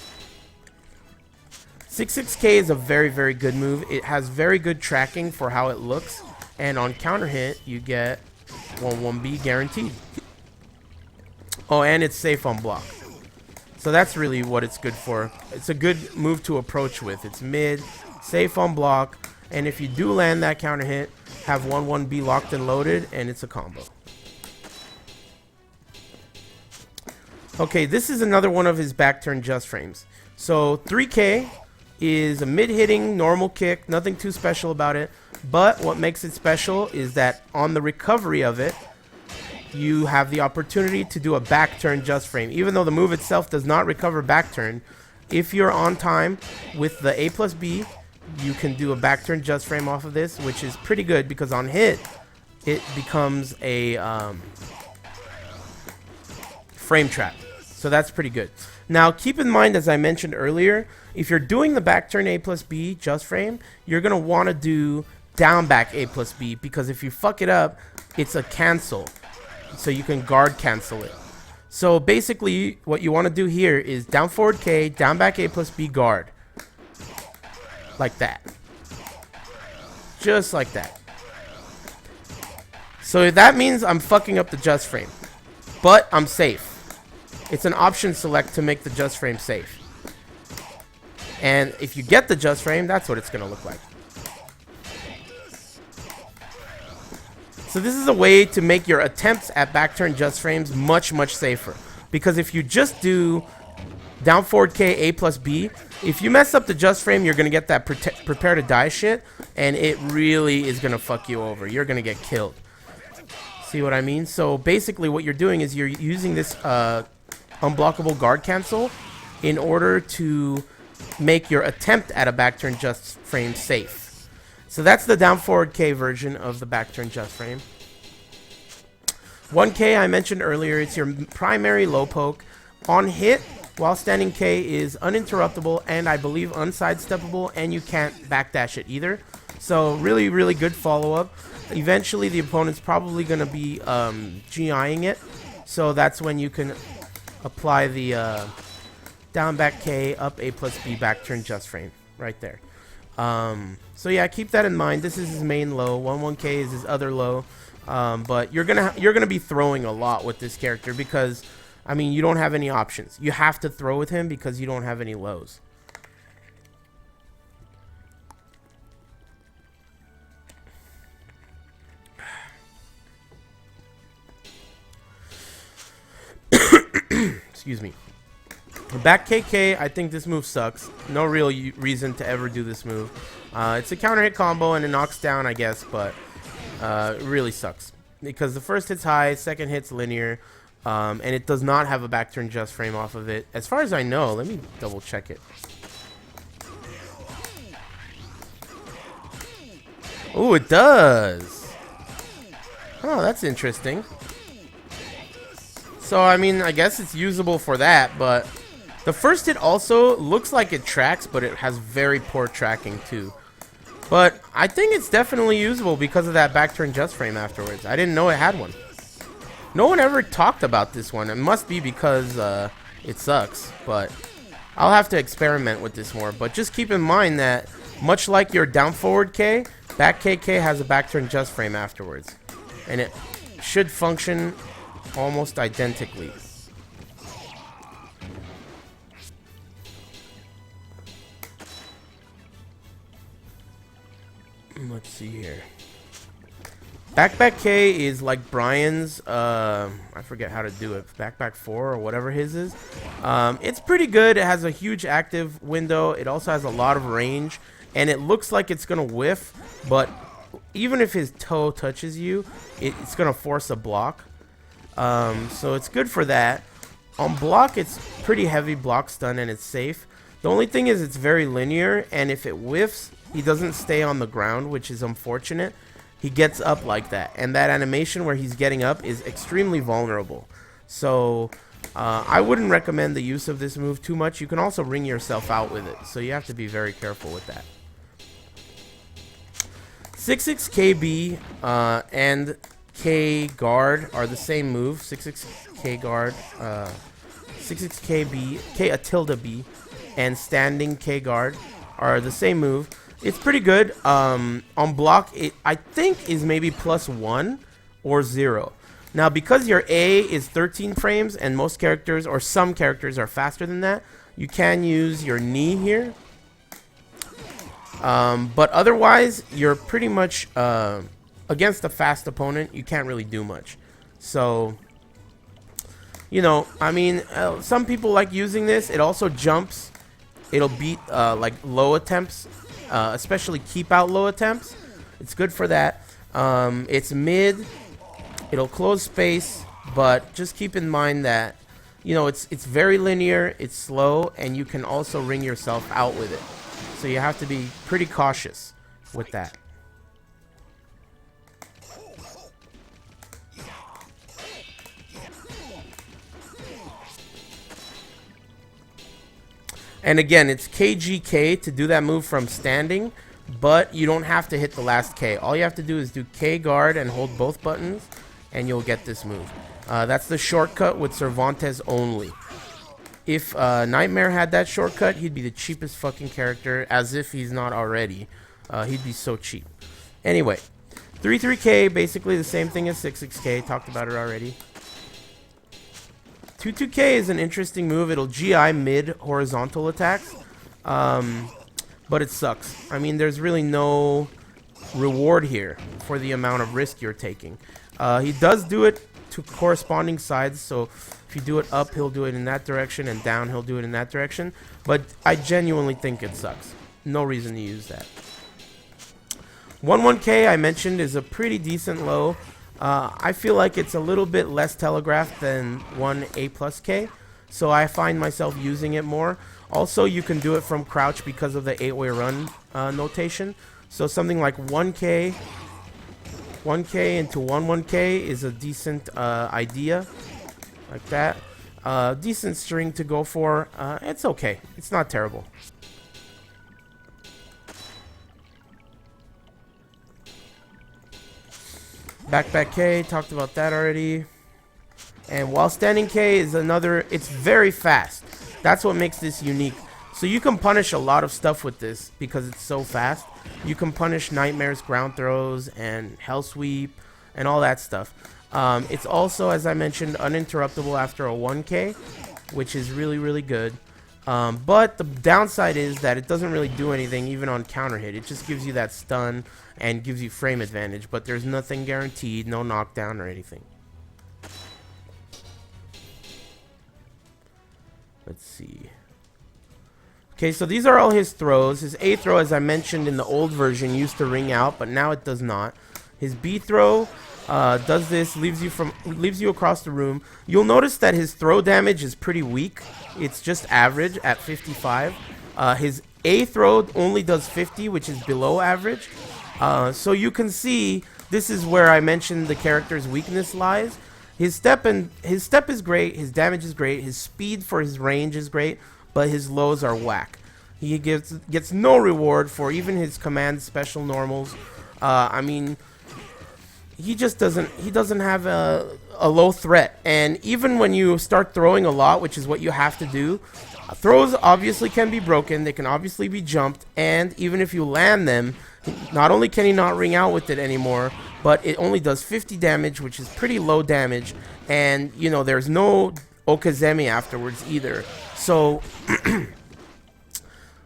6-6K is a very, very good move. It has very good tracking for how it looks, and on counter hit you get 1-1B guaranteed. Oh, and it's safe on block. So that's really what it's good for. It's a good move to approach with. It's mid, safe on block, and if you do land that counter hit, have 1-1B locked and loaded, and it's a combo. Okay, this is another one of his back turn just frames. So 3K is a mid-hitting normal kick, nothing too special about it, but what makes it special is that on the recovery of it, you have the opportunity to do a back turn just frame. Even though the move itself does not recover back turn, if you're on time with the A plus B, you can do a back turn just frame off of this, which is pretty good because on hit, it becomes a frame trap. So that's pretty good. Now, keep in mind, as I mentioned earlier, if you're doing the back turn A plus B just frame, you're going to want to do down back A plus B, because if you fuck it up, it's a cancel. So you can guard cancel it. So basically, what you want to do here is down forward K, down back A plus B guard. Like that. Just like that. So that means I'm fucking up the just frame. But I'm safe. It's an option select to make the just frame safe. And if you get the just frame, that's what it's going to look like. So this is a way to make your attempts at back turn just frames much, much safer. Because if you just do down forward K, A plus B, if you mess up the just frame, you're going to get that prepare to die shit. And it really is going to fuck you over. You're going to get killed. See what I mean? So basically what you're doing is you're using this unblockable guard cancel in order to make your attempt at a back turn just frame safe. So that's the down forward K version of the back turn just frame. 1K I mentioned earlier, it's your primary low poke. On hit, while standing K is uninterruptible and I believe unsidesteppable, and you can't backdash it either. So really, really good follow-up. Eventually the opponent's probably going to be GIing it. So that's when you can apply the down back K, up A plus B, back turn just frame right there. So yeah, keep that in mind. This is his main low. 1-1K is his other low. But you're gonna be throwing a lot with this character because, I mean, you don't have any options. You have to throw with him because you don't have any lows. Excuse me. Back KK, I think this move sucks. No real reason to ever do this move. It's a counter hit combo and it knocks down, I guess, but it really sucks. Because the first hit's high, second hit's linear, and it does not have a back turn just frame off of it. As far as I know, let me double check it. Oh, it does. Oh, that's interesting. So, I mean, I guess it's usable for that, but the first hit also looks like it tracks, but it has very poor tracking too. But I think it's definitely usable because of that back turn just frame afterwards. I didn't know it had one. No one ever talked about this one. It must be because it sucks, but I'll have to experiment with this more. But just keep in mind that much like your down forward K, back KK has a back turn just frame afterwards. And it should function almost identically. Let's see here. Back K is like Brian's, I forget how to do it, back 4 or whatever his is. It's pretty good. It has a huge active window. It also has a lot of range, and it looks like it's gonna whiff, but even if his toe touches you, it's gonna force a block. So it's good for that. On block, it's pretty heavy block stun and it's safe. The only thing is it's very linear, and if it whiffs, he doesn't stay on the ground, which is unfortunate. He gets up like that, and that animation where he's getting up is extremely vulnerable. So I wouldn't recommend the use of this move too much. You can also ring yourself out with it, so you have to be very careful with that. 6-6 KB and K guard are the same move. 6-6 K guard, 6-6 KB, K a tilde B, and standing K guard are the same move. It's pretty good. On block, it I think is maybe +1 or 0. Now, because your A is 13 frames and most characters or some characters are faster than that, you can use your knee here. But otherwise, you're pretty much against a fast opponent. You can't really do much. So, you know, I mean, some people like using this. It also jumps. It'll beat like low attempts. Especially keep out low attempts. It's good for that. It's mid It'll close space, but just keep in mind that, you know, it's very linear, it's slow, and you can also ring yourself out with it. So you have to be pretty cautious with that. And again, it's KGK to do that move from standing, but you don't have to hit the last K. All you have to do is do K guard and hold both buttons, and you'll get this move. That's the shortcut with Cervantes only. If Nightmare had that shortcut, he'd be the cheapest fucking character, as if he's not already. He'd be so cheap. Anyway, 3-3K, basically the same thing as 6-6K. Talked about it already. 2-2K is an interesting move. It'll GI mid horizontal attacks, but it sucks. I mean, there's really no reward here for the amount of risk you're taking. He does do it to corresponding sides, so if you do it up, he'll do it in that direction, and down, he'll do it in that direction. But I genuinely think it sucks. No reason to use that. 1-1K, I mentioned, is a pretty decent low. I feel like it's a little bit less telegraphed than 1A+K, so I find myself using it more. Also, you can do it from crouch because of the 8-way run notation. So something like 1K into 1-1K is a decent idea, like that. Decent string to go for. It's okay. It's not terrible. Back K, talked about that already. And while standing K is another, it's very fast. That's what makes this unique. So you can punish a lot of stuff with this because it's so fast. You can punish Nightmare's ground throws and Hell Sweep and all that stuff. It's also, as I mentioned, uninterruptible after a 1K, which is really, really good. But the downside is that it doesn't really do anything even on counter hit. It just gives you that stun and gives you frame advantage, but there's nothing guaranteed, no knockdown or anything. Let's see. Okay, so these are all his throws. His A throw, as I mentioned in the old version, used to ring out, but now it does not. His B throw does this, leaves you across the room. You'll notice that his throw damage is pretty weak. It's just average at 55. His A throw only does 50, which is below average. So you can see this is where I mentioned the character's weakness lies. His step is great, his damage is great, his speed for his range is great, but his lows are whack. He gets no reward for even his command special normals. I mean, he doesn't have a low threat. And even when you start throwing a lot, which is what you have to do, throws obviously can be broken, they can obviously be jumped, and even if you land them, not only can he not ring out with it anymore, but it only does 50 damage, which is pretty low damage, and you know, there's no Okazemi afterwards either. So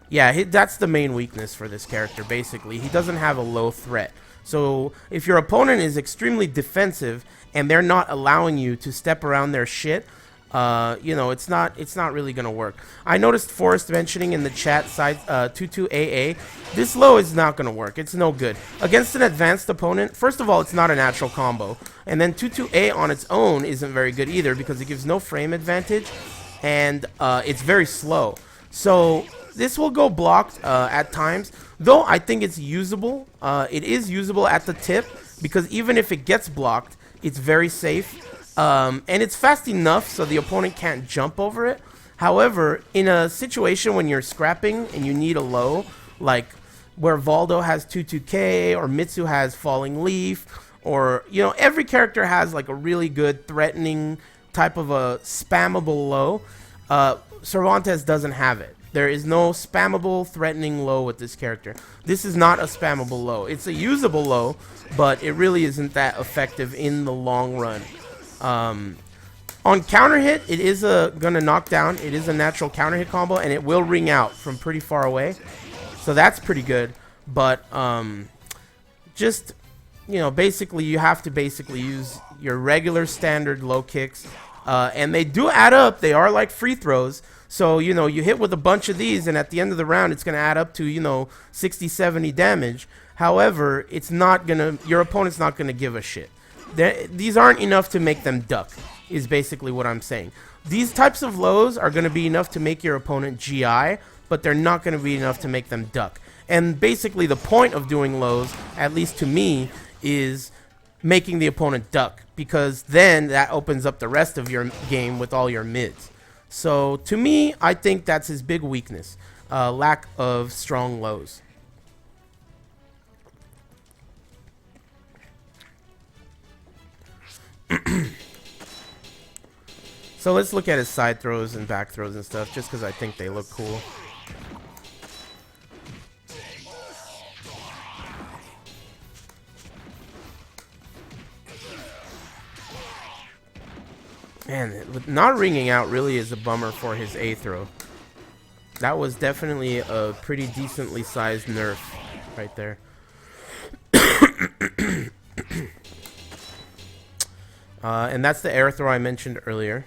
yeah, that's the main weakness for this character. Basically, he doesn't have a low threat. So if your opponent is extremely defensive and they're not allowing you to step around their shit, you know, it's not really gonna work. I noticed Forrest mentioning in the chat side 22AA. This low is not gonna work. It's no good against an advanced opponent. First of all, it's not a natural combo, and then 22A on its own isn't very good either because it gives no frame advantage, and it's very slow. So this will go blocked at times, though I think it's usable. It is usable at the tip because even if it gets blocked, it's very safe. And it's fast enough so the opponent can't jump over it. However, in a situation when you're scrapping and you need a low, like where Valdo has 22K or Mitsu has Falling Leaf, or, you know, every character has like a really good threatening type of a spammable low. Cervantes doesn't have it. There is no spammable threatening low with this character. This is not a spammable low. It's a usable low, but it really isn't that effective in the long run. On counter hit, it is gonna knock down. It is a natural counter hit combo, and it will ring out from pretty far away. So that's pretty good. But just, you know, basically you have to use your regular standard low kicks, and they do add up. They are like free throws. So, you know, you hit with a bunch of these, and at the end of the round, it's going to add up to, you know, 60, 70 damage. However, it's not going to, your opponent's not going to give a shit. these aren't enough to make them duck, is basically what I'm saying. These types of lows are going to be enough to make your opponent GI, but they're not going to be enough to make them duck. And basically the point of doing lows, at least to me, is making the opponent duck, because then that opens up the rest of your game with all your mids. So to me, I think that's his big weakness, lack of strong lows. So let's look at his side throws and back throws and stuff, just because I think they look cool. Man, not ringing out really is a bummer for his A throw. That was definitely a pretty decently sized nerf right there. And that's the air throw I mentioned earlier.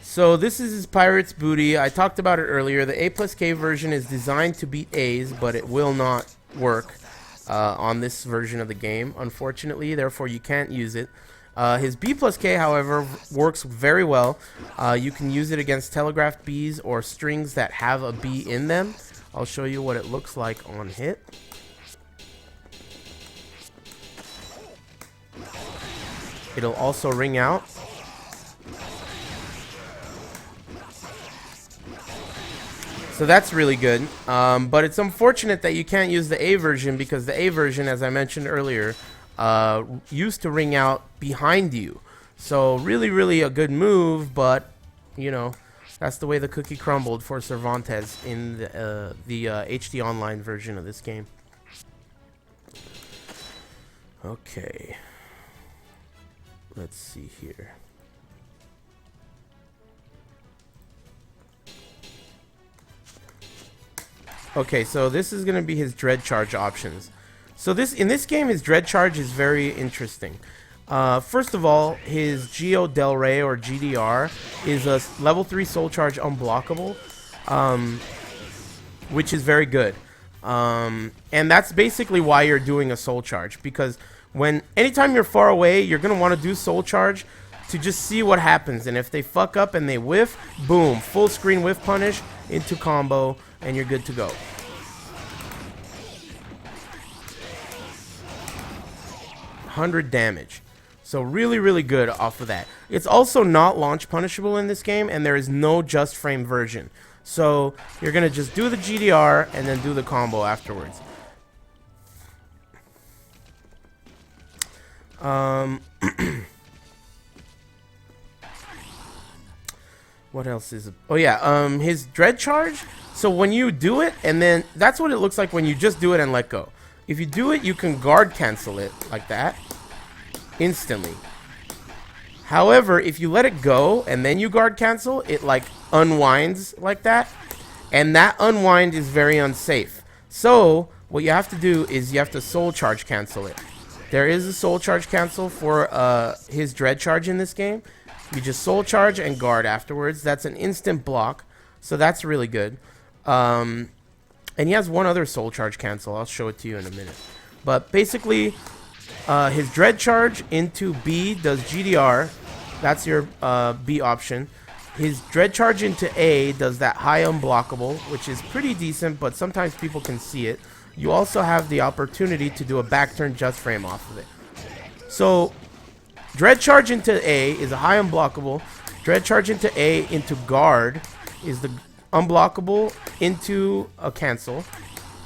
So this is his Pirate's Booty. I talked about it earlier. The A+K version is designed to beat A's, but it will not work on this version of the game, unfortunately. Therefore, you can't use it. His B+K, however, works very well. You can use it against telegraphed Bs or strings that have a B in them. I'll show you what it looks like on hit. It'll also ring out. So that's really good, but it's unfortunate that you can't use the A version, because the A version, as I mentioned earlier, used to ring out behind you. So really a good move, but, you know, that's the way the cookie crumbled for Cervantes in the HD Online version of this game. Okay. Let's see here. Okay, so this is going to be his Dread Charge options. So in this game, his Dread Charge is very interesting. First of all, his Geo Del Rey, or GDR, is a level 3 Soul Charge unblockable, which is very good. And that's basically why you're doing a Soul Charge, because anytime you're far away, you're going to want to do Soul Charge to just see what happens. And if they fuck up and they whiff, boom, full screen whiff punish into combo, and you're good to go. $100 damage. So really good off of that. It's also not launch punishable in this game, and there is no just frame version. So you're going to just do the GDR and then do the combo afterwards. What else is it? Oh yeah, his Dread Charge. So when you do it, and then that's what it looks like when you just do it and let go. If you do it, you can guard cancel it like that instantly. However, if you let it go and then you guard cancel, it like unwinds like that, and that unwind is very unsafe. So what you have to do is you have to Soul Charge cancel it. There is a Soul Charge cancel for his Dread Charge in this game. You just Soul Charge and guard afterwards. That's an instant block, so that's really good. And he has one other Soul Charge cancel. I'll show it to you in a minute. But basically, his Dread Charge into B does GDR. That's your B option. His Dread Charge into A does that high unblockable, which is pretty decent, but sometimes people can see it. You also have the opportunity to do a back turn just frame off of it. So Dread Charge into A is a high unblockable. Dread Charge into A into guard is the unblockable into a cancel,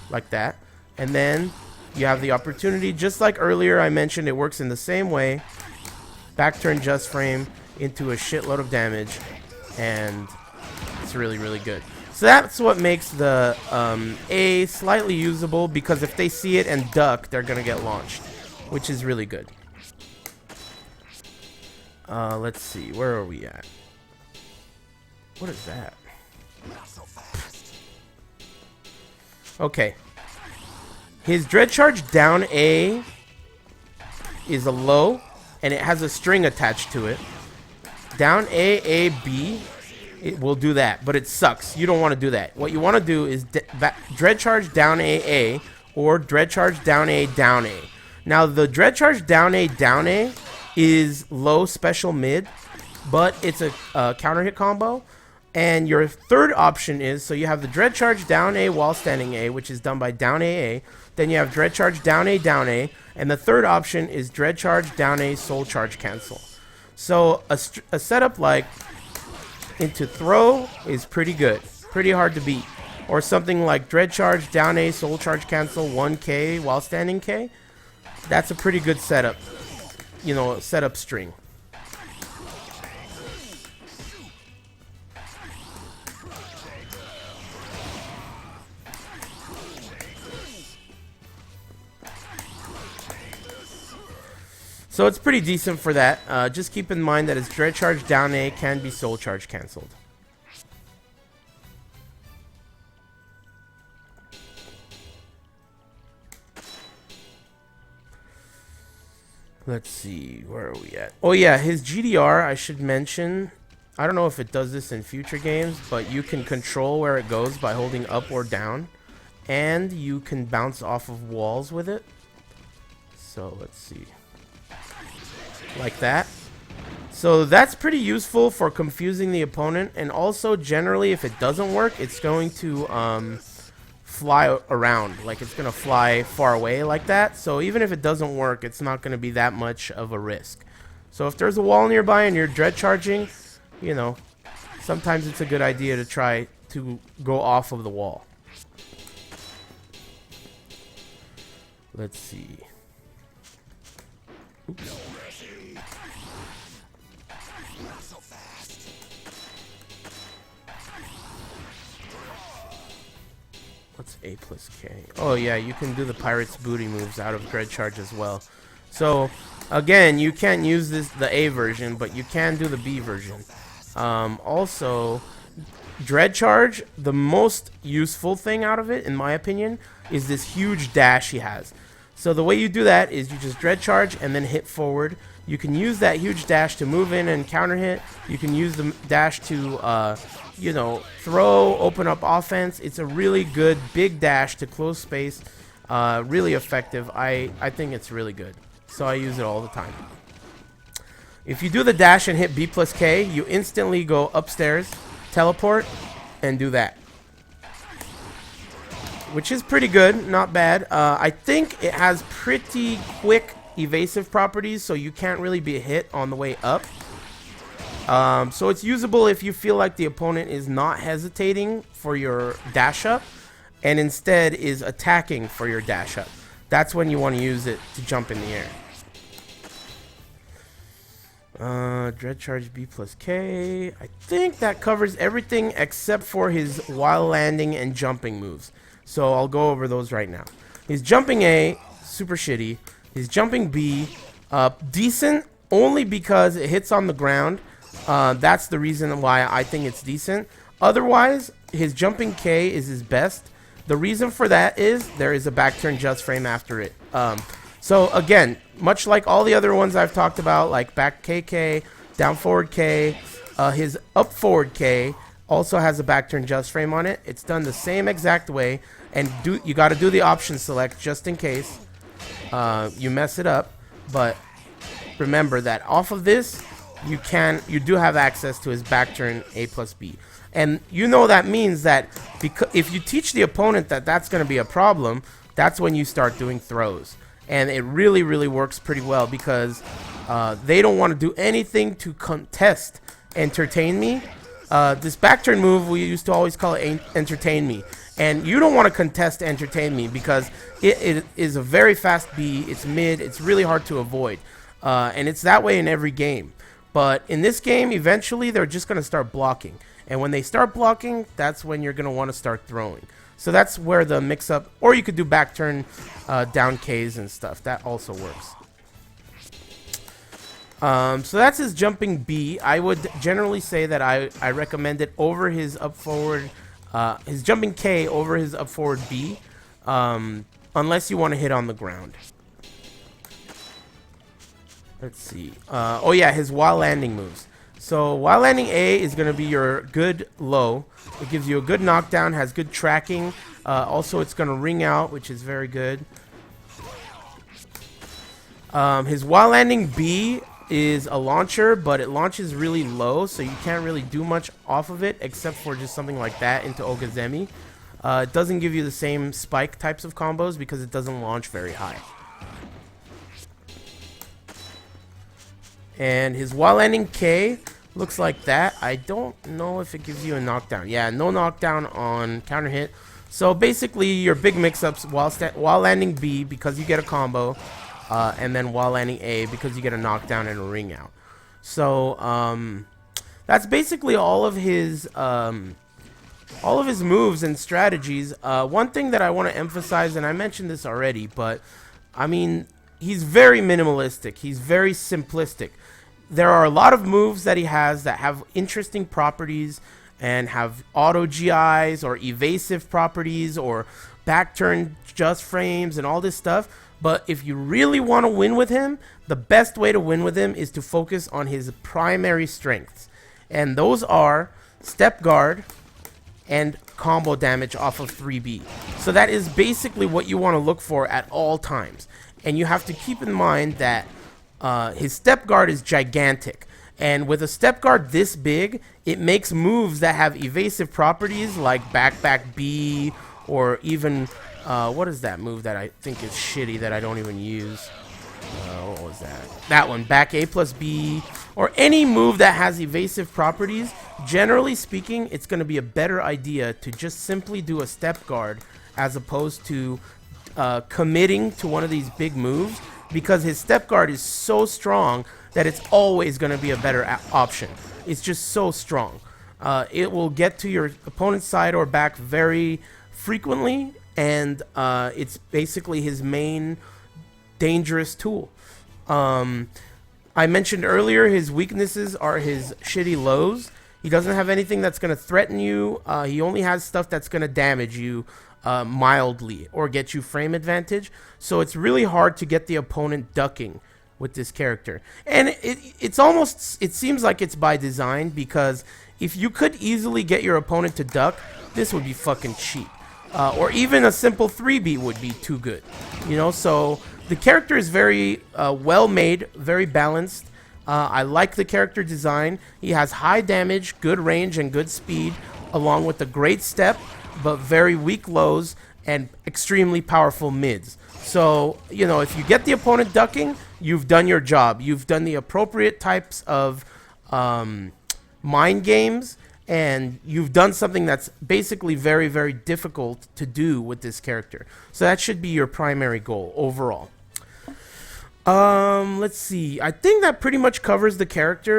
like that. And then you have the opportunity, just like earlier I mentioned, it works in the same way. Back turn just frame into a shitload of damage, and it's really good. So that's what makes the A slightly usable, because if they see it and duck, they're gonna get launched, which is really good. Let's see, where are we at? What is that? Okay. His Dread Charge down A is a low, and it has a string attached to it. Down A, B, it will do that, but it sucks. You don't want to do that. What you want to do is Dread Charge down A, or Dread Charge down A, down A. Now the dread charge down A is low special mid, but it's a counter hit combo. And your third option is, so you have the dread charge down A while standing A, which is done by down AA. Then you have dread charge down A, and the third option is dread charge down A soul charge cancel. So a setup like into throw is pretty good, pretty hard to beat. Or something like dread charge down A soul charge cancel 1K while standing K. That's a pretty good setup, you know, setup string. So it's pretty decent for that. Just keep in mind that his dread charge down A can be soul charge cancelled. Let's see, where are we at? Oh yeah, his GDR, I should mention. I don't know if it does this in future games, but you can control where it goes by holding up or down. And you can bounce off of walls with it. So let's see. Like that. So that's pretty useful for confusing the opponent, and also generally if it doesn't work, it's going to fly around, like it's gonna fly far away like that. So even if it doesn't work, it's not gonna be that much of a risk. So if there's a wall nearby and you're dread charging, you know, sometimes it's a good idea to try to go off of the wall. Let's see. Oops. What's A plus K? Oh yeah, you can do the pirate's booty moves out of dread charge as well. So again, you can't use the A version, but you can do the B version. Also, dread charge, the most useful thing out of it, in my opinion, is this huge dash he has. So the way you do that is you just dread charge and then hit forward. You can use that huge dash to move in and counter hit. You can use the dash to, you know, throw, open up offense. It's a really good big dash to close space. Really effective. I think it's really good. So I use it all the time. If you do the dash and hit B plus K, you instantly go upstairs, teleport, and do that. Which is pretty good, not bad. I think it has pretty quick evasive properties, so you can't really be hit on the way up. So it's usable if you feel like the opponent is not hesitating for your dash up and instead is attacking for your dash up. That's when you want to use it to jump in the air. Dread charge B plus K. I think that covers everything except for his while landing and jumping moves. So I'll go over those right now. His jumping A, super shitty. His jumping B, decent only because it hits on the ground. That's the reason why I think it's decent. Otherwise, his jumping K is his best. The reason for that is there is a back turn just frame after it. So again, much like all the other ones I've talked about, like back KK, down forward K, his up forward K also has a back turn just frame on it. It's done the same exact way, and you got to do the option select just in case you mess it up. But remember that off of this, you do have access to his back turn A plus B. And you know that means that if you teach the opponent that that's going to be a problem, that's when you start doing throws. And it really, really works pretty well because they don't want to do anything to contest entertain me. This back turn move, we used to always call it entertain me. And you don't want to contest entertain me because it is a very fast B. It's mid. It's really hard to avoid. And it's that way in every game. But in this game, eventually, they're just going to start blocking. And when they start blocking, that's when you're going to want to start throwing. So that's where the mix-up, or you could do back turn down Ks and stuff. That also works. So that's his jumping B. I would generally say that I recommend it over his up forward, his jumping K over his up forward B, unless you want to hit on the ground. Let's see. Oh yeah, his while landing moves. So while landing A is going to be your good low. It gives you a good knockdown, has good tracking. Also, it's going to ring out, which is very good. His while landing B is a launcher, but it launches really low, so you can't really do much off of it except for just something like that into Ogazemi. It doesn't give you the same spike types of combos because it doesn't launch very high. And his while landing K looks like that. I don't know if it gives you a knockdown. Yeah, no knockdown on counter hit. So basically your big mix-ups while landing B because you get a combo. And then while landing A because you get a knockdown and a ring out. So that's basically all of his moves and strategies. One thing that I want to emphasize, and I mentioned this already, but I mean, he's very minimalistic. He's very simplistic. There are a lot of moves that he has that have interesting properties and have auto GIs or evasive properties or back turn just frames and all this stuff. But if you really want to win with him, the best way to win with him is to focus on his primary strengths. And those are step guard and combo damage off of 3B. So that is basically what you want to look for at all times. And you have to keep in mind that his step guard is gigantic. And with a step guard this big, it makes moves that have evasive properties like back B or even... what is that move that I think is shitty that I don't even use? What was that? That one, back A plus B, or any move that has evasive properties. Generally speaking, it's going to be a better idea to just simply do a step guard as opposed to committing to one of these big moves, because his step guard is so strong that it's always going to be a better option. It's just so strong. It will get to your opponent's side or back very frequently, and it's basically his main dangerous tool. I mentioned earlier his weaknesses are his shitty lows. He doesn't have anything that's going to threaten you. He only has stuff that's going to damage you mildly or get you frame advantage. So it's really hard to get the opponent ducking with this character. And it seems like it's by design, because if you could easily get your opponent to duck, this would be fucking cheap. Or even a simple 3B would be too good. You know, so the character is very well made, very balanced. I like the character design. He has high damage, good range, and good speed, along with a great step, but very weak lows and extremely powerful mids. So, you know, if you get the opponent ducking, you've done your job. You've done the appropriate types of mind games, and you've done something that's basically very, very difficult to do with this character. So that should be your primary goal overall. Let's see. I think that pretty much covers the character.